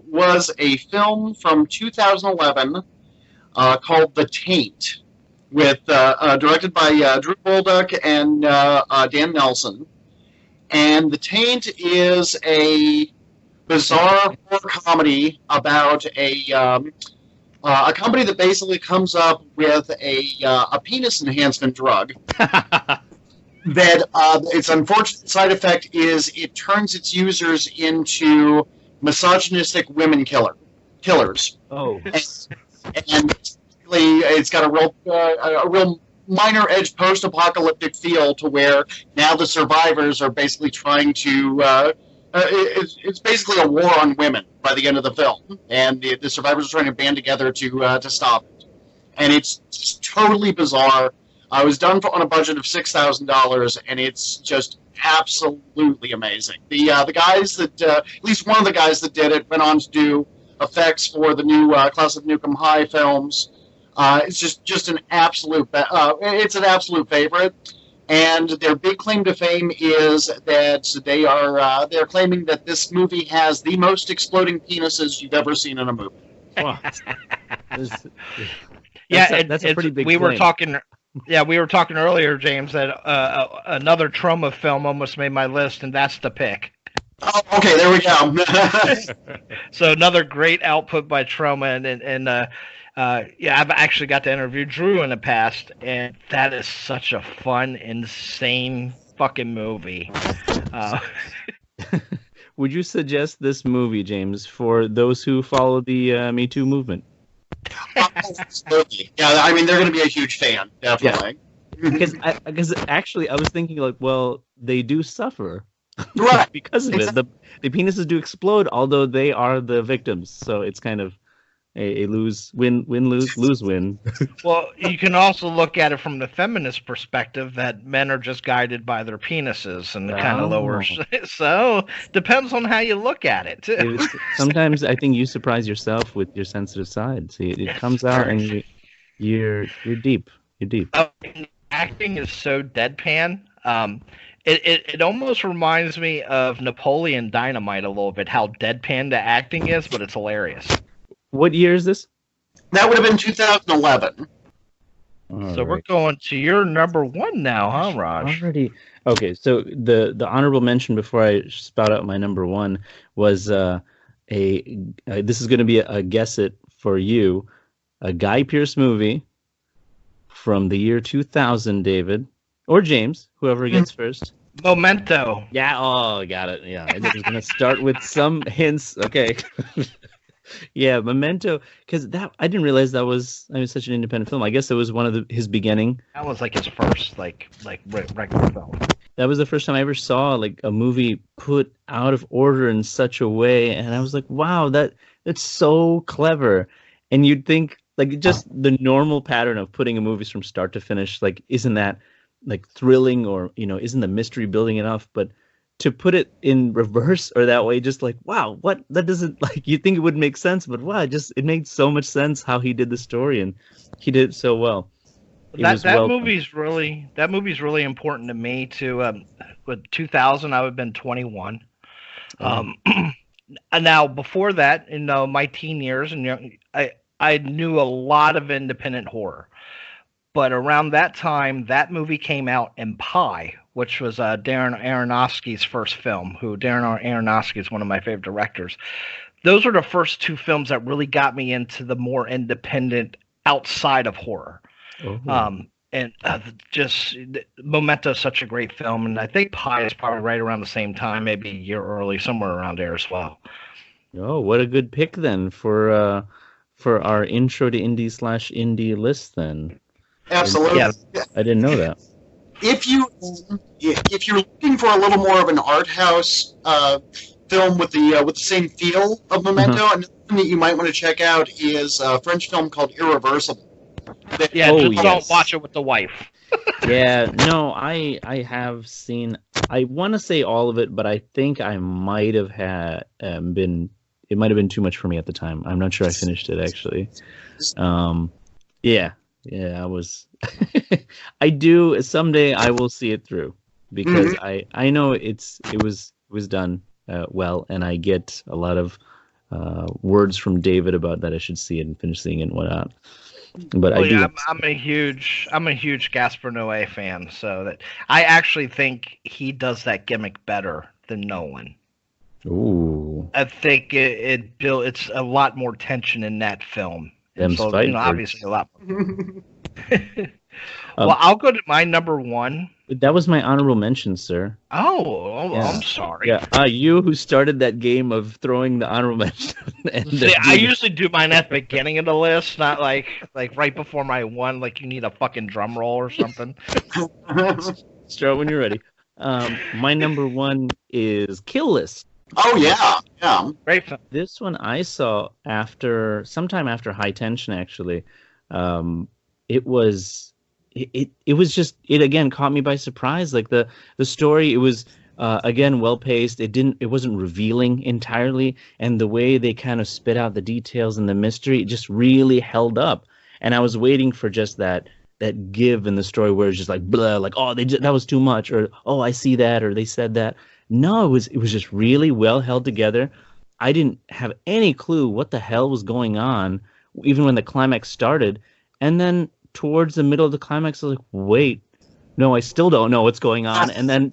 was a film from 2011 called The Taint, with directed by Drew Bolduc and Dan Nelson. And The Taint is a bizarre horror comedy about a company that basically comes up with a penis enhancement drug. That its unfortunate side effect is it turns its users into misogynistic women killers. Oh, and it's got a real minor edge post-apocalyptic feel to where now the survivors are basically trying to. It's basically a war on women by the end of the film, and the survivors are trying to band together to stop it. And it's just totally bizarre. I was done on a budget of $6,000, and it's just absolutely amazing. The guys that, at least one of the guys that did it, went on to do effects for the new Class of Nukem High films. It's just an absolute, it's an absolute favorite. And their big claim to fame is that they're claiming that this movie has the most exploding penises you've ever seen in a movie. Wow. That's a pretty big claim. Yeah, we were talking earlier, James, that another Troma film almost made my list, and that's The Pick. Oh, okay, there we go. So another great output by Troma, yeah, I've actually got to interview Drew in the past, and that is such a fun, insane fucking movie. Would you suggest this movie, James, for those who follow the Me Too movement? Absolutely. Yeah, I mean, they're going to be a huge fan, definitely. Because actually, I was thinking like, well, they do suffer Right. because of it. The penises do explode, although they are the victims. So it's kind of a win, lose, win. Well, you can also look at it from the feminist perspective that men are just guided by their penises and kind of lowers. So depends on how you look at it. Sometimes I think you surprise yourself with your sensitive side. See, it comes out and you're deep. You're deep. Acting is so deadpan. It almost reminds me of Napoleon Dynamite a little bit, how deadpan the acting is, but it's hilarious. What year is this? That would have been 2011. So we're going to your number one now, huh, Raj? Already. Okay, so the honorable mention before I spout out my number one was this is going to be a guess it for you, a Guy Pearce movie from the year 2000, David or James, whoever gets first. Memento. Yeah. Oh, got it. Yeah, I was going to start with some hints. Okay. Yeah, Memento, because I didn't realize that was such an independent film. I guess it was one of his beginning. That was like his first like regular film. That was the first time I ever saw like a movie put out of order in such a way, and I was like, wow, that's so clever. And you'd think like just the normal pattern of putting a movie from start to finish, like isn't that like thrilling, or isn't the mystery building enough? But to put it in reverse or that way, just like, wow, what, that doesn't, like, you think it would make sense, but wow, it made so much sense how he did the story, and he did it so well. That movie's really important to me too. With 2000, I would have been 21. Now before that, in my teen years, and I knew a lot of independent horror. But around that time, that movie came out, and Pi, which was Darren Aronofsky's first film, Darren Aronofsky is one of my favorite directors. Those were the first two films that really got me into the more independent outside of horror. Just Memento is such a great film, and I think Pi is probably right around the same time, maybe a year early, somewhere around there as well. Oh, what a good pick then for our intro to indie/indie list then. Absolutely. Yeah. I didn't know that. If you're looking for a little more of an art house film with the same feel of Memento, another thing that you might want to check out is a French film called Irreversible. Yeah, don't watch it with the wife. Yeah, no, I have seen. I want to say all of it, but I think I might have had it might have been too much for me at the time. I'm not sure I finished it actually. Yeah, I was. I do someday. I will see it through because I know it was done well, and I get a lot of words from David about that I should see it and finish seeing it and whatnot. But I'm a huge Gaspar Noé fan, so that I actually think he does that gimmick better than Nolan. Ooh. I think it's a lot more tension in that film. Obviously a lot more. Well, I'll go to my number one. That was my honorable mention, sir. Oh, yeah. I'm sorry. Yeah, you who started that game of throwing the honorable mention. I usually do mine at the beginning of the list, not like right before my one. Like you need a fucking drum roll or something. Start when you're ready. My number one is Kill List. Oh yeah. Great film. This one I saw sometime after High Tension. Actually, it was just again caught me by surprise. Like the story, it was again well paced. It wasn't revealing entirely, and the way they kind of spit out the details and the mystery, it just really held up. And I was waiting for just that give in the story where it's just like blah, like that was too much, or I see that, or they said that. No, it was just really well held together. I didn't have any clue what the hell was going on, even when the climax started. And then towards the middle of the climax, I was like, wait, no, I still don't know what's going on. And then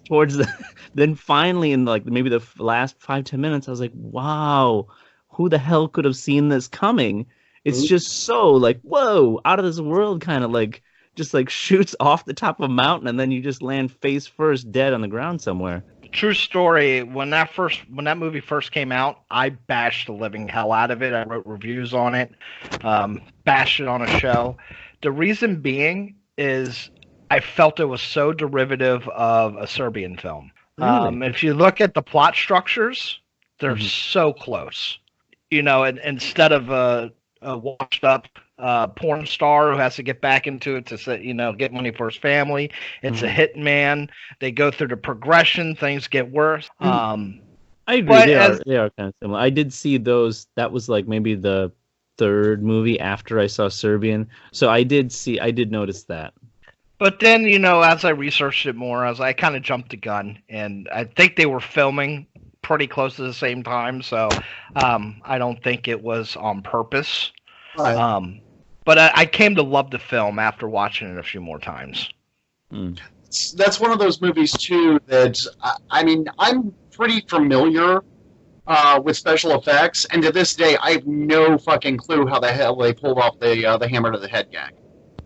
then finally in like maybe the last 5-10 minutes, I was like, wow, who the hell could have seen this coming? It's just so like, whoa, out of this world, kind of like just like shoots off the top of a mountain, and then you just land face first dead on the ground somewhere. True story. When that movie first came out, I bashed the living hell out of it. I wrote reviews on it, bashed it on a show. The reason being is I felt it was so derivative of a Serbian film. Really? If you look at the plot structures, they're so close. You know, and instead of a washed up porn star who has to get back into it to get money for his family, it's a hitman. They go through the progression. Things get worse. I agree. They are kind of similar. I did see those. That was like maybe the third movie after I saw Serbian. So I did notice that. But then, as I researched it more, I kind of jumped the gun, and I think they were filming pretty close to the same time, so I don't think it was on purpose. Right. But I came to love the film after watching it a few more times. That's one of those movies, too, that, I'm pretty familiar with special effects, and to this day, I have no fucking clue how the hell they pulled off the hammer to the head gag.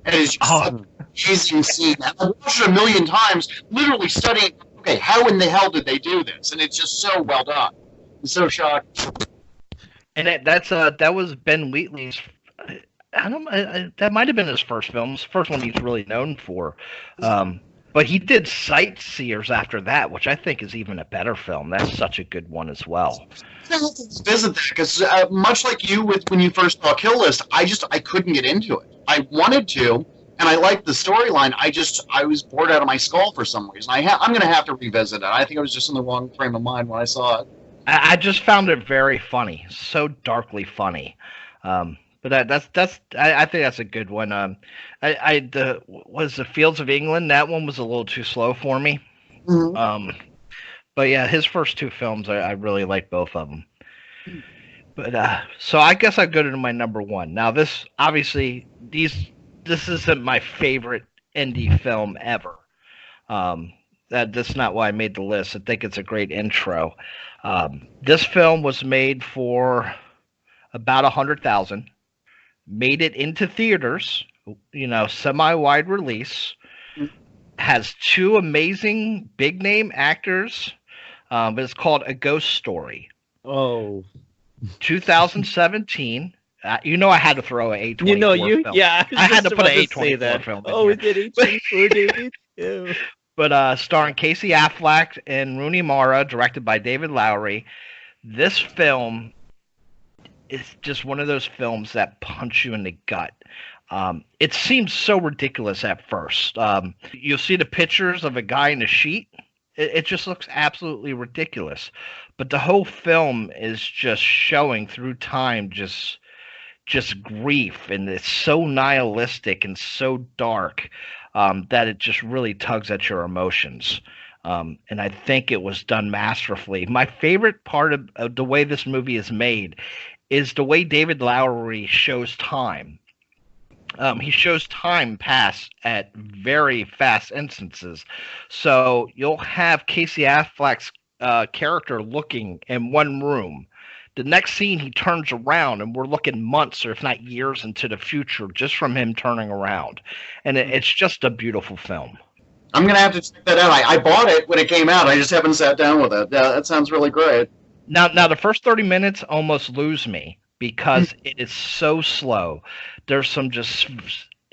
It is just an amazing scene. I've watched it a million times, literally studying, okay, how in the hell did they do this? And it's just so well done. I'm so shocked. And that was Ben Wheatley's. That might have been his first film. It's the first one he's really known for. But he did Sightseers after that, which I think is even a better film. That's such a good one as well. I have to visit that because much like you when you first saw Kill List, I couldn't get into it. I wanted to, and I liked the storyline. I was bored out of my skull for some reason. I'm going to have to revisit it. I think I was just in the wrong frame of mind when I saw it. I just found it very funny, so darkly funny. But I think that's a good one. Was the Fields of England? That one was a little too slow for me. Mm-hmm. But yeah, his first two films, I really like both of them. But so I guess I go to my number one. Now this isn't my favorite indie film ever. That's not why I made the list. I think it's a great intro. This film was made for about $100,000. Made it into theaters, semi-wide release. Has two amazing big name actors. But it's called A Ghost Story. Oh. 2017. I had to throw an A24 film. Yeah. I had to put an A24 film in Oh, here. we did A24, David. Yeah. But starring Casey Affleck and Rooney Mara, directed by David Lowery. This film is just one of those films that punch you in the gut. It seems so ridiculous at first. You'll see the pictures of a guy in a sheet. It just looks absolutely ridiculous. But the whole film is just showing through time just grief, and it's so nihilistic and so dark that it just really tugs at your emotions. And I think it was done masterfully. My favorite part of the way this movie is made is the way David Lowery shows time. He shows time pass at very fast instances. So you'll have Casey Affleck's character looking in one room. The next scene, he turns around, and we're looking months or if not years into the future just from him turning around. And it's just a beautiful film. I'm going to have to check that out. I bought it when it came out. I just haven't sat down with it. That sounds really great. Now the first 30 minutes almost lose me because it is so slow. There's some just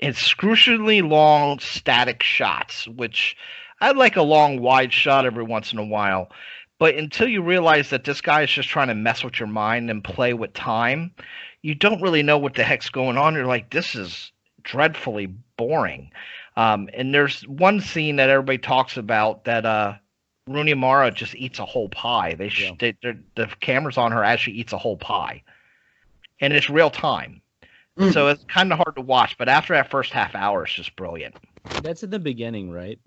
excruciatingly long static shots, which I like a long wide shot every once in a while. But until you realize that this guy is just trying to mess with your mind and play with time, you don't really know what the heck's going on. You're like, this is dreadfully boring. And there's one scene that everybody talks about that Rooney Mara just eats a whole pie. The camera's on her as she eats a whole pie. And it's real time. So it's kind of hard to watch. But after that first half hour, it's just brilliant. That's in the beginning, right?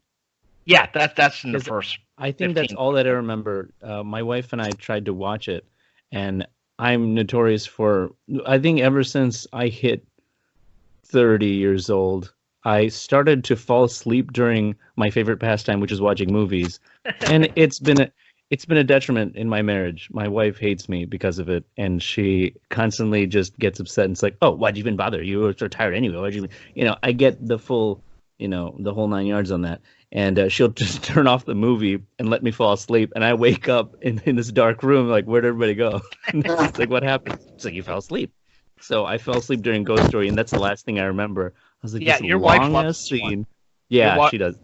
Yeah, that's in the first. I think that's all that I remember. My wife and I tried to watch it, and I'm notorious for, I think ever since I hit 30 years old, I started to fall asleep during my favorite pastime, which is watching movies, and it's been a detriment in my marriage. My wife hates me because of it, and she constantly just gets upset and it's like, "Oh, why'd you even bother? You were so tired anyway. Why'd you?" I get the full, the whole 9 yards on that, and she'll just turn off the movie and let me fall asleep, and I wake up in this dark room, like, where'd everybody go? It's like, what happened? It's like, you fell asleep. So I fell asleep during Ghost Story, and that's the last thing I remember. I was like, Yeah, this your wife long loves ass this one. scene. Yeah, she does.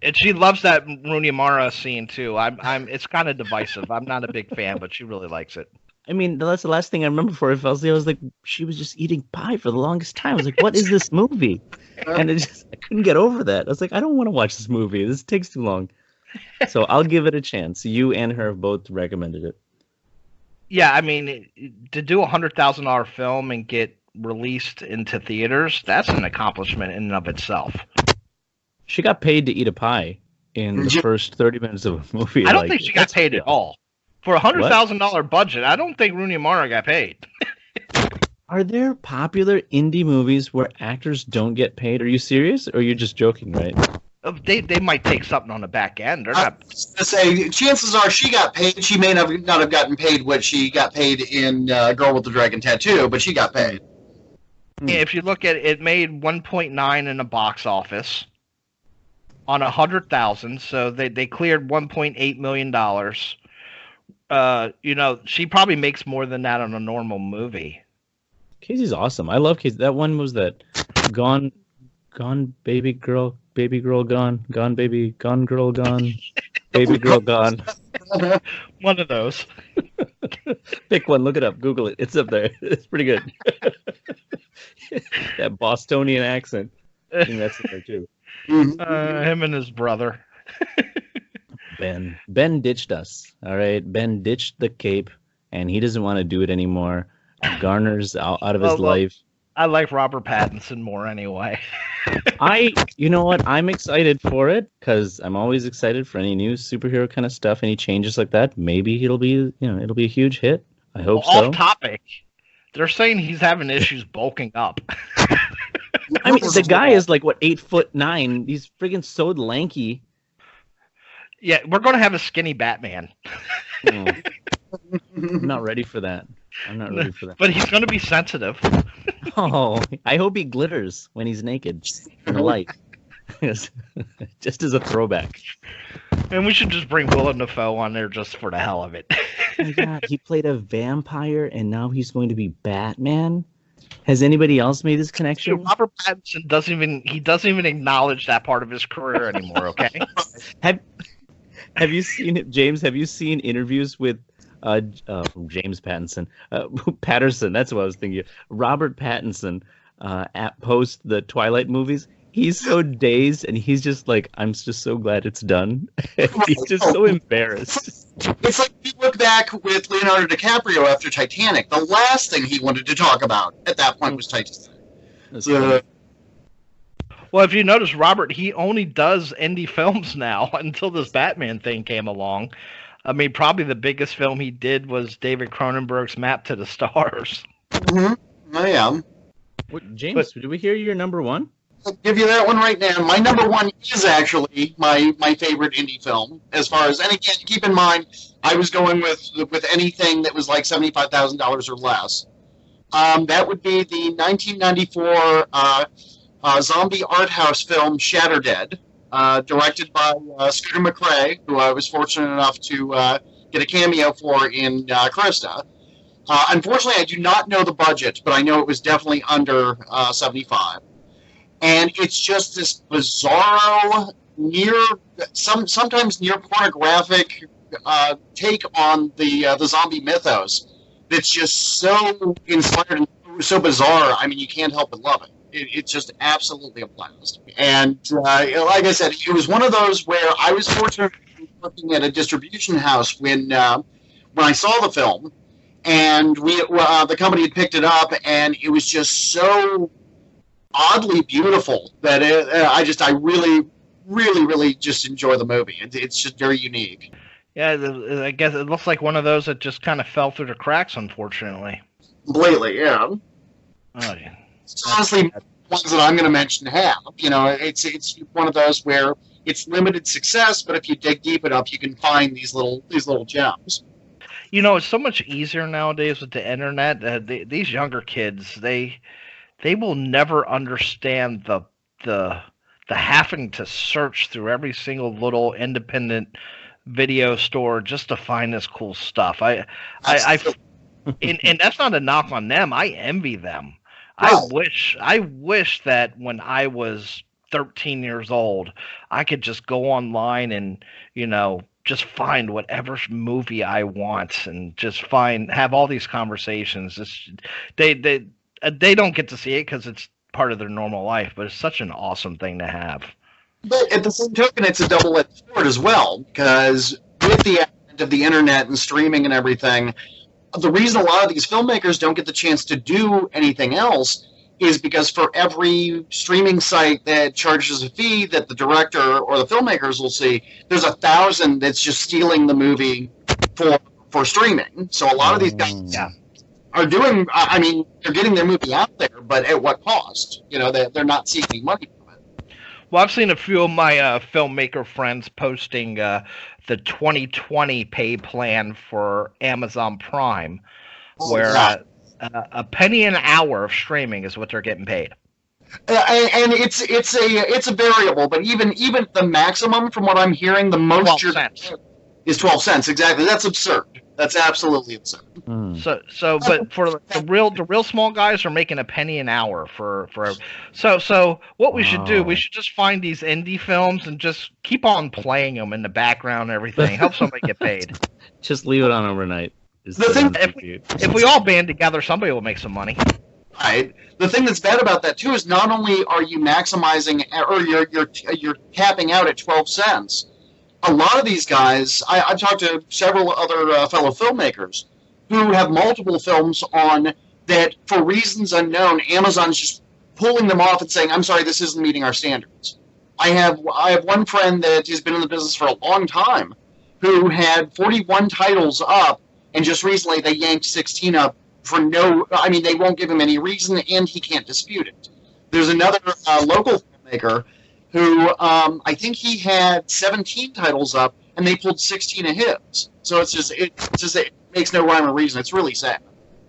And she loves that Rooney Mara scene too. It's kind of divisive. I'm not a big fan, but she really likes it. I mean, that's the last thing I remember before I fell asleep. I was like, she was just eating pie for the longest time. I was like, what is this movie? And I couldn't get over that. I was like, I don't want to watch this movie. This takes too long. So I'll give it a chance. You and her have both recommended it. Yeah, I mean, to do $100,000 film and get released into theaters, that's an accomplishment in and of itself. She got paid to eat a pie in the first 30 minutes of a movie. I don't think she got paid at all. For a $100,000 budget, I don't think Rooney Mara got paid. Are there popular indie movies where actors don't get paid? Are you serious, or you're just joking, right? They might take something on the back end. They're not. To say, chances are she got paid. She may not have gotten paid what she got paid in Girl with the Dragon Tattoo, but she got paid. If you look at it, it made 1.9 in the box office on 100,000, so they cleared $1.8 million. She probably makes more than that on a normal movie. Casey's awesome. I love Casey. That one was that Gone Baby Girl Gone Baby Gone Girl Gone Baby Girl Gone. One of those. Pick one. Look it up. Google it. It's up there. It's pretty good. That Bostonian accent. I think that's in there too. Him and his brother. Ben ditched us. All right. Ben ditched the cape, and he doesn't want to do it anymore. Garner's out of his life. I like Robert Pattinson more anyway. You know what? I'm excited for it because I'm always excited for any new superhero kind of stuff, any changes like that. Maybe it'll be a huge hit. I hope so. Off topic. They're saying he's having issues bulking up. I mean, the guy is like, 8'9". He's friggin' so lanky. Yeah, we're going to have a skinny Batman. I'm not ready for that. But he's going to be sensitive. Oh, I hope he glitters when he's naked in the light. Just as a throwback. And we should just bring Willem Dafoe on there just for the hell of it. Oh my God, he played a vampire and now he's going to be Batman? Has anybody else made this connection? Robert Pattinson doesn't even acknowledge that part of his career anymore, okay? Have you seen James? Have you seen interviews with James Pattinson? Patterson, that's what I was thinking. Robert Pattinson at post the Twilight movies. He's so dazed and he's just like, I'm just so glad it's done. He's just so embarrassed. It's like you look back with Leonardo DiCaprio after Titanic. The last thing he wanted to talk about at that point was Titanic. Well, if you notice, Robert, he only does indie films now until this Batman thing came along. I mean, probably the biggest film he did was David Cronenberg's Map to the Stars. Mm-hmm. I am. James, did we hear your number one? I'll give you that one right now. My number one is actually my favorite indie film. As far as, and again, keep in mind, I was going with anything that was like $75,000 or less. That would be the 1994 zombie art house film Shatter Dead, directed by Scooter McCrae, who I was fortunate enough to get a cameo for in Christa. Unfortunately, I do not know the budget, but I know it was definitely under 75. And it's just this bizarro, sometimes near pornographic take on the zombie mythos. That's just so inspired and so bizarre. I mean, you can't help but love it. It's just absolutely a blast. And like I said, it was one of those where I was fortunate to be working at a distribution house when I saw the film, and the company had picked it up, and it was just so oddly beautiful that I really, really, really just enjoy the movie. It's just very unique. Yeah, I guess it looks like one of those that just kind of fell through the cracks, unfortunately. Completely, yeah. Oh, yeah. Honestly, ones that I'm going to mention have. You know, it's one of those where it's limited success, but if you dig deep enough, you can find these little gems. You know, it's so much easier nowadays with the internet. These younger kids, they will never understand the having to search through every single little independent video store just to find this cool stuff. And that's not a knock on them. I envy them. Right. I wish that when I was 13 years old, I could just go online and, just find whatever movie I want and just have all these conversations. They don't get to see it because it's part of their normal life, but it's such an awesome thing to have. But at the same token, it's a double-edged sword as well, because with the advent of the internet and streaming and everything, the reason a lot of these filmmakers don't get the chance to do anything else is because for every streaming site that charges a fee that the director or the filmmakers will see, there's 1,000 that's just stealing the movie for streaming. So a lot of these guys are doing, they're getting their movie out there, but at what cost? They're not seeing any money from it. Well, I've seen a few of my filmmaker friends posting the 2020 pay plan for Amazon Prime, where a penny an hour of streaming is what they're getting paid. And it's a variable, but even the maximum, from what I'm hearing, the most 12 cents. Is 12 cents. Exactly. That's absurd. That's absolutely absurd. But for the real small guys are making a penny an hour for. So what we should do, we should just find these indie films and just keep on playing them in the background and everything. Help somebody get paid. Just leave it on overnight. The thing, if we all band together, somebody will make some money. Right. The thing that's bad about that too is not only are you maximizing, or you're capping out at 12 cents. A lot of these guys, I've talked to several other fellow filmmakers who have multiple films on that for reasons unknown. Amazon's just pulling them off and saying, "I'm sorry, this isn't meeting our standards." I have one friend that has been in the business for a long time who had 41 titles up, and just recently they yanked 16 up for they won't give him any reason, and he can't dispute it. There's another local filmmaker who I think he had 17 titles up, and they pulled 16 of his. So it makes no rhyme or reason. It's really sad.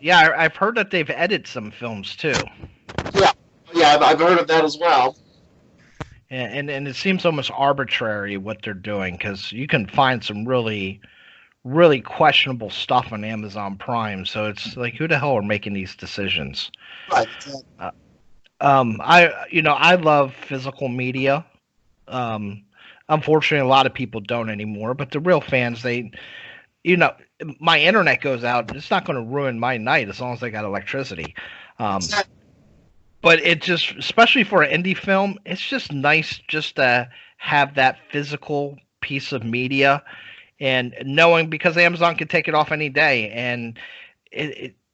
Yeah, I've heard that they've edited some films too. Yeah, I've heard of that as well. And it seems almost arbitrary what they're doing, because you can find some really, really questionable stuff on Amazon Prime. So it's like, who the hell are making these decisions? Right. I love physical media. Unfortunately, a lot of people don't anymore, but the real fans, my internet goes out. It's not going to ruin my night as long as I got electricity. But it just, especially for an indie film, it's just nice just to have that physical piece of media, and knowing, because Amazon can take it off any day, and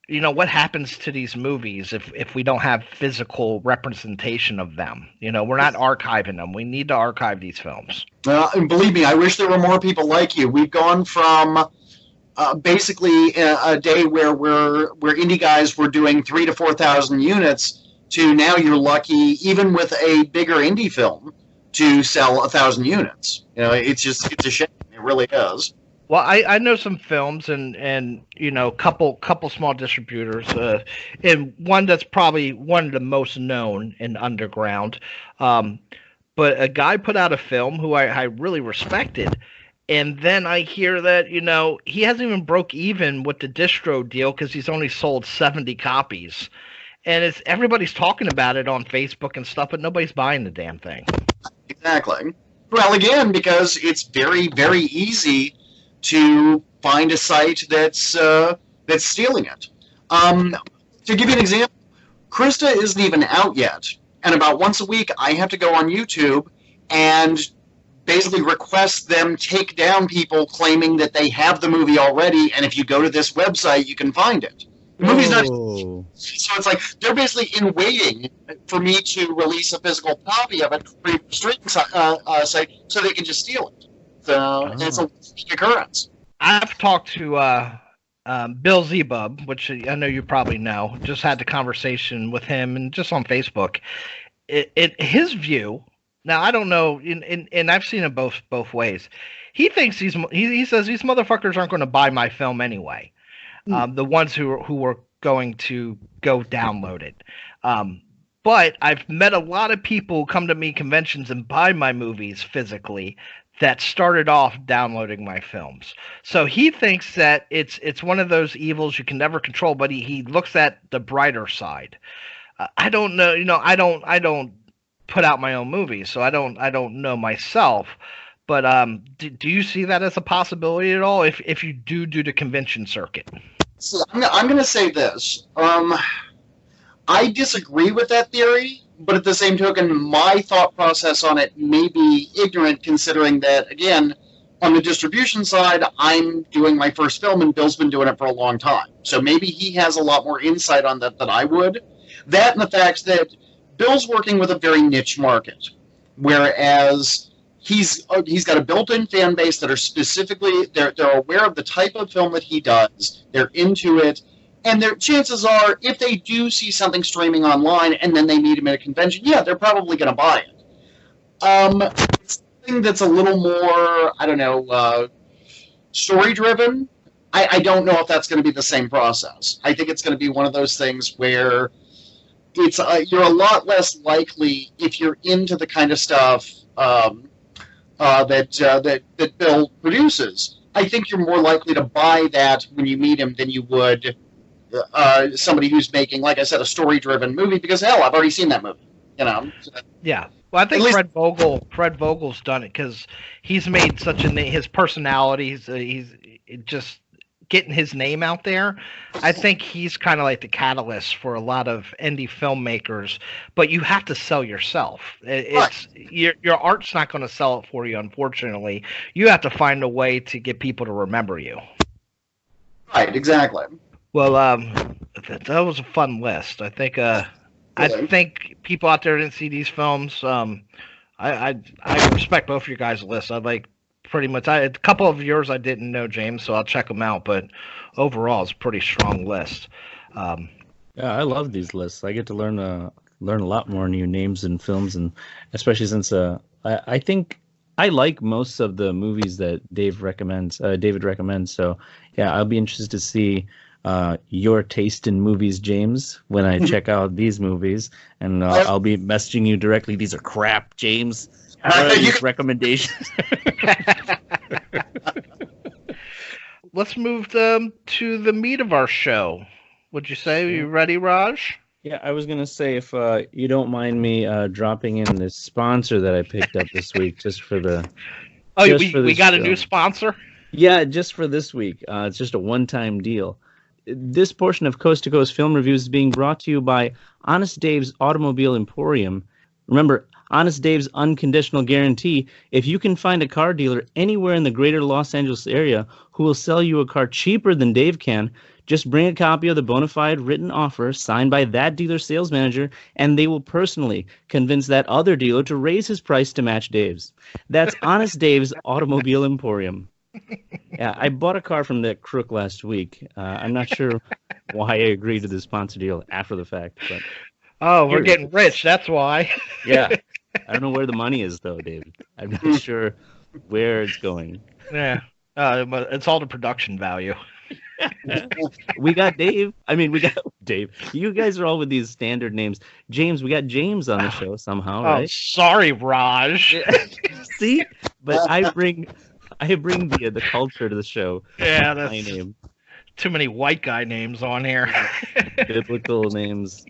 what happens to these movies if we don't have physical representation of them? We're not archiving them. We need to archive these films. And believe me, I wish there were more people like you. We've gone from basically a day where indie guys were doing 3,000 to 4,000 units to now you're lucky, even with a bigger indie film, to sell 1,000 units. It's a shame. It really is. Well, I know some films and couple small distributors, and one that's probably one of the most known in underground. But a guy put out a film who I really respected, and then I hear that he hasn't even broke even with the distro deal because he's only sold 70 copies, and everybody's talking about it on Facebook and stuff, but nobody's buying the damn thing. Exactly. Well, again, because it's very, very easy to find a site that's stealing it. To give you an example, Christa isn't even out yet, and about once a week I have to go on YouTube and basically request them take down people claiming that they have the movie already, and if you go to this website, you can find it. The movie's not. So it's like they're basically in waiting for me to release a physical copy of it for a streaming site so they can just steal it. So it's a occurrence. I've talked to Bill Zebub, which I know you probably know, just had the conversation with him and just on Facebook. His view. Now I don't know, and I've seen it both ways. He thinks he says these motherfuckers aren't going to buy my film anyway. The ones who were going to go download it. But I've met a lot of people who come to me conventions and buy my movies physically that started off downloading my films. So he thinks that it's one of those evils you can never control, but he looks at the brighter side. I don't know, I don't put out my own movies, so I don't know myself. But do you see that as a possibility at all if you do the convention circuit? So I'm going to say this. I disagree with that theory, but at the same token, my thought process on it may be ignorant, considering that, again, on the distribution side, I'm doing my first film, and Bill's been doing it for a long time. So maybe he has a lot more insight on that than I would. That and the fact that Bill's working with a very niche market, whereas he's got a built-in fan base that are specifically, they're aware of the type of film that he does, they're into it, and their chances are, if they do see something streaming online and then they meet him at a convention, yeah, they're probably going to buy it. Something that's a little more, I don't know, story-driven, I don't know if that's going to be the same process. I think it's going to be one of those things where it's you're a lot less likely, if you're into the kind of stuff that Bill produces. I think you're more likely to buy that when you meet him than you would somebody who's making, like I said, a story-driven movie, because hell, I've already seen that movie. Yeah. Well, I think Fred Vogel's done it because he's made such a name. His personality, he's just getting his name out there. I think he's kind of like the catalyst for a lot of indie filmmakers. But you have to sell yourself. It's your art's not going to sell it for you, unfortunately. You have to find a way to get people to remember you. Right. Exactly. Well, that was a fun list. I think think people out there didn't see these films. I respect both of your guys' lists. I like pretty much. A couple of yours I didn't know, James, so I'll check them out. But overall, it's a pretty strong list. Yeah, I love these lists. I get to learn a lot more new names and films, and especially since I think I like most of the movies that David recommends. So yeah, I'll be interested to see your taste in movies, James, when I check out these movies, and I'll be messaging you directly. These are crap, James. These recommendations. Let's move to the meat of our show. Would you say? Are you ready, Raj? Yeah, I was gonna say, if you don't mind me dropping in this sponsor that I picked up this week, just for the. Oh, we got a new sponsor? Yeah, just for this week. It's just a one-time deal. This portion of Coast to Coast Film Reviews is being brought to you by Honest Dave's Automobile Emporium. Remember, Honest Dave's unconditional guarantee. If you can find a car dealer anywhere in the greater Los Angeles area who will sell you a car cheaper than Dave can, just bring a copy of the bona fide written offer signed by that dealer's sales manager, and they will personally convince that other dealer to raise his price to match Dave's. That's Honest Dave's Automobile Emporium. Yeah, I bought a car from that crook last week. I'm not sure why I agreed to the sponsor deal after the fact. But we're getting rich, that's why. Yeah. I don't know where the money is, though, David. I'm not sure where it's going. Yeah. But it's all the production value. We got Dave. We got Dave. You guys are all with these standard names. James, we got James on the show somehow, right? Oh, sorry, Raj. See? But I bring the culture to the show. Yeah, that's my name. Too many white guy names on here. Biblical names.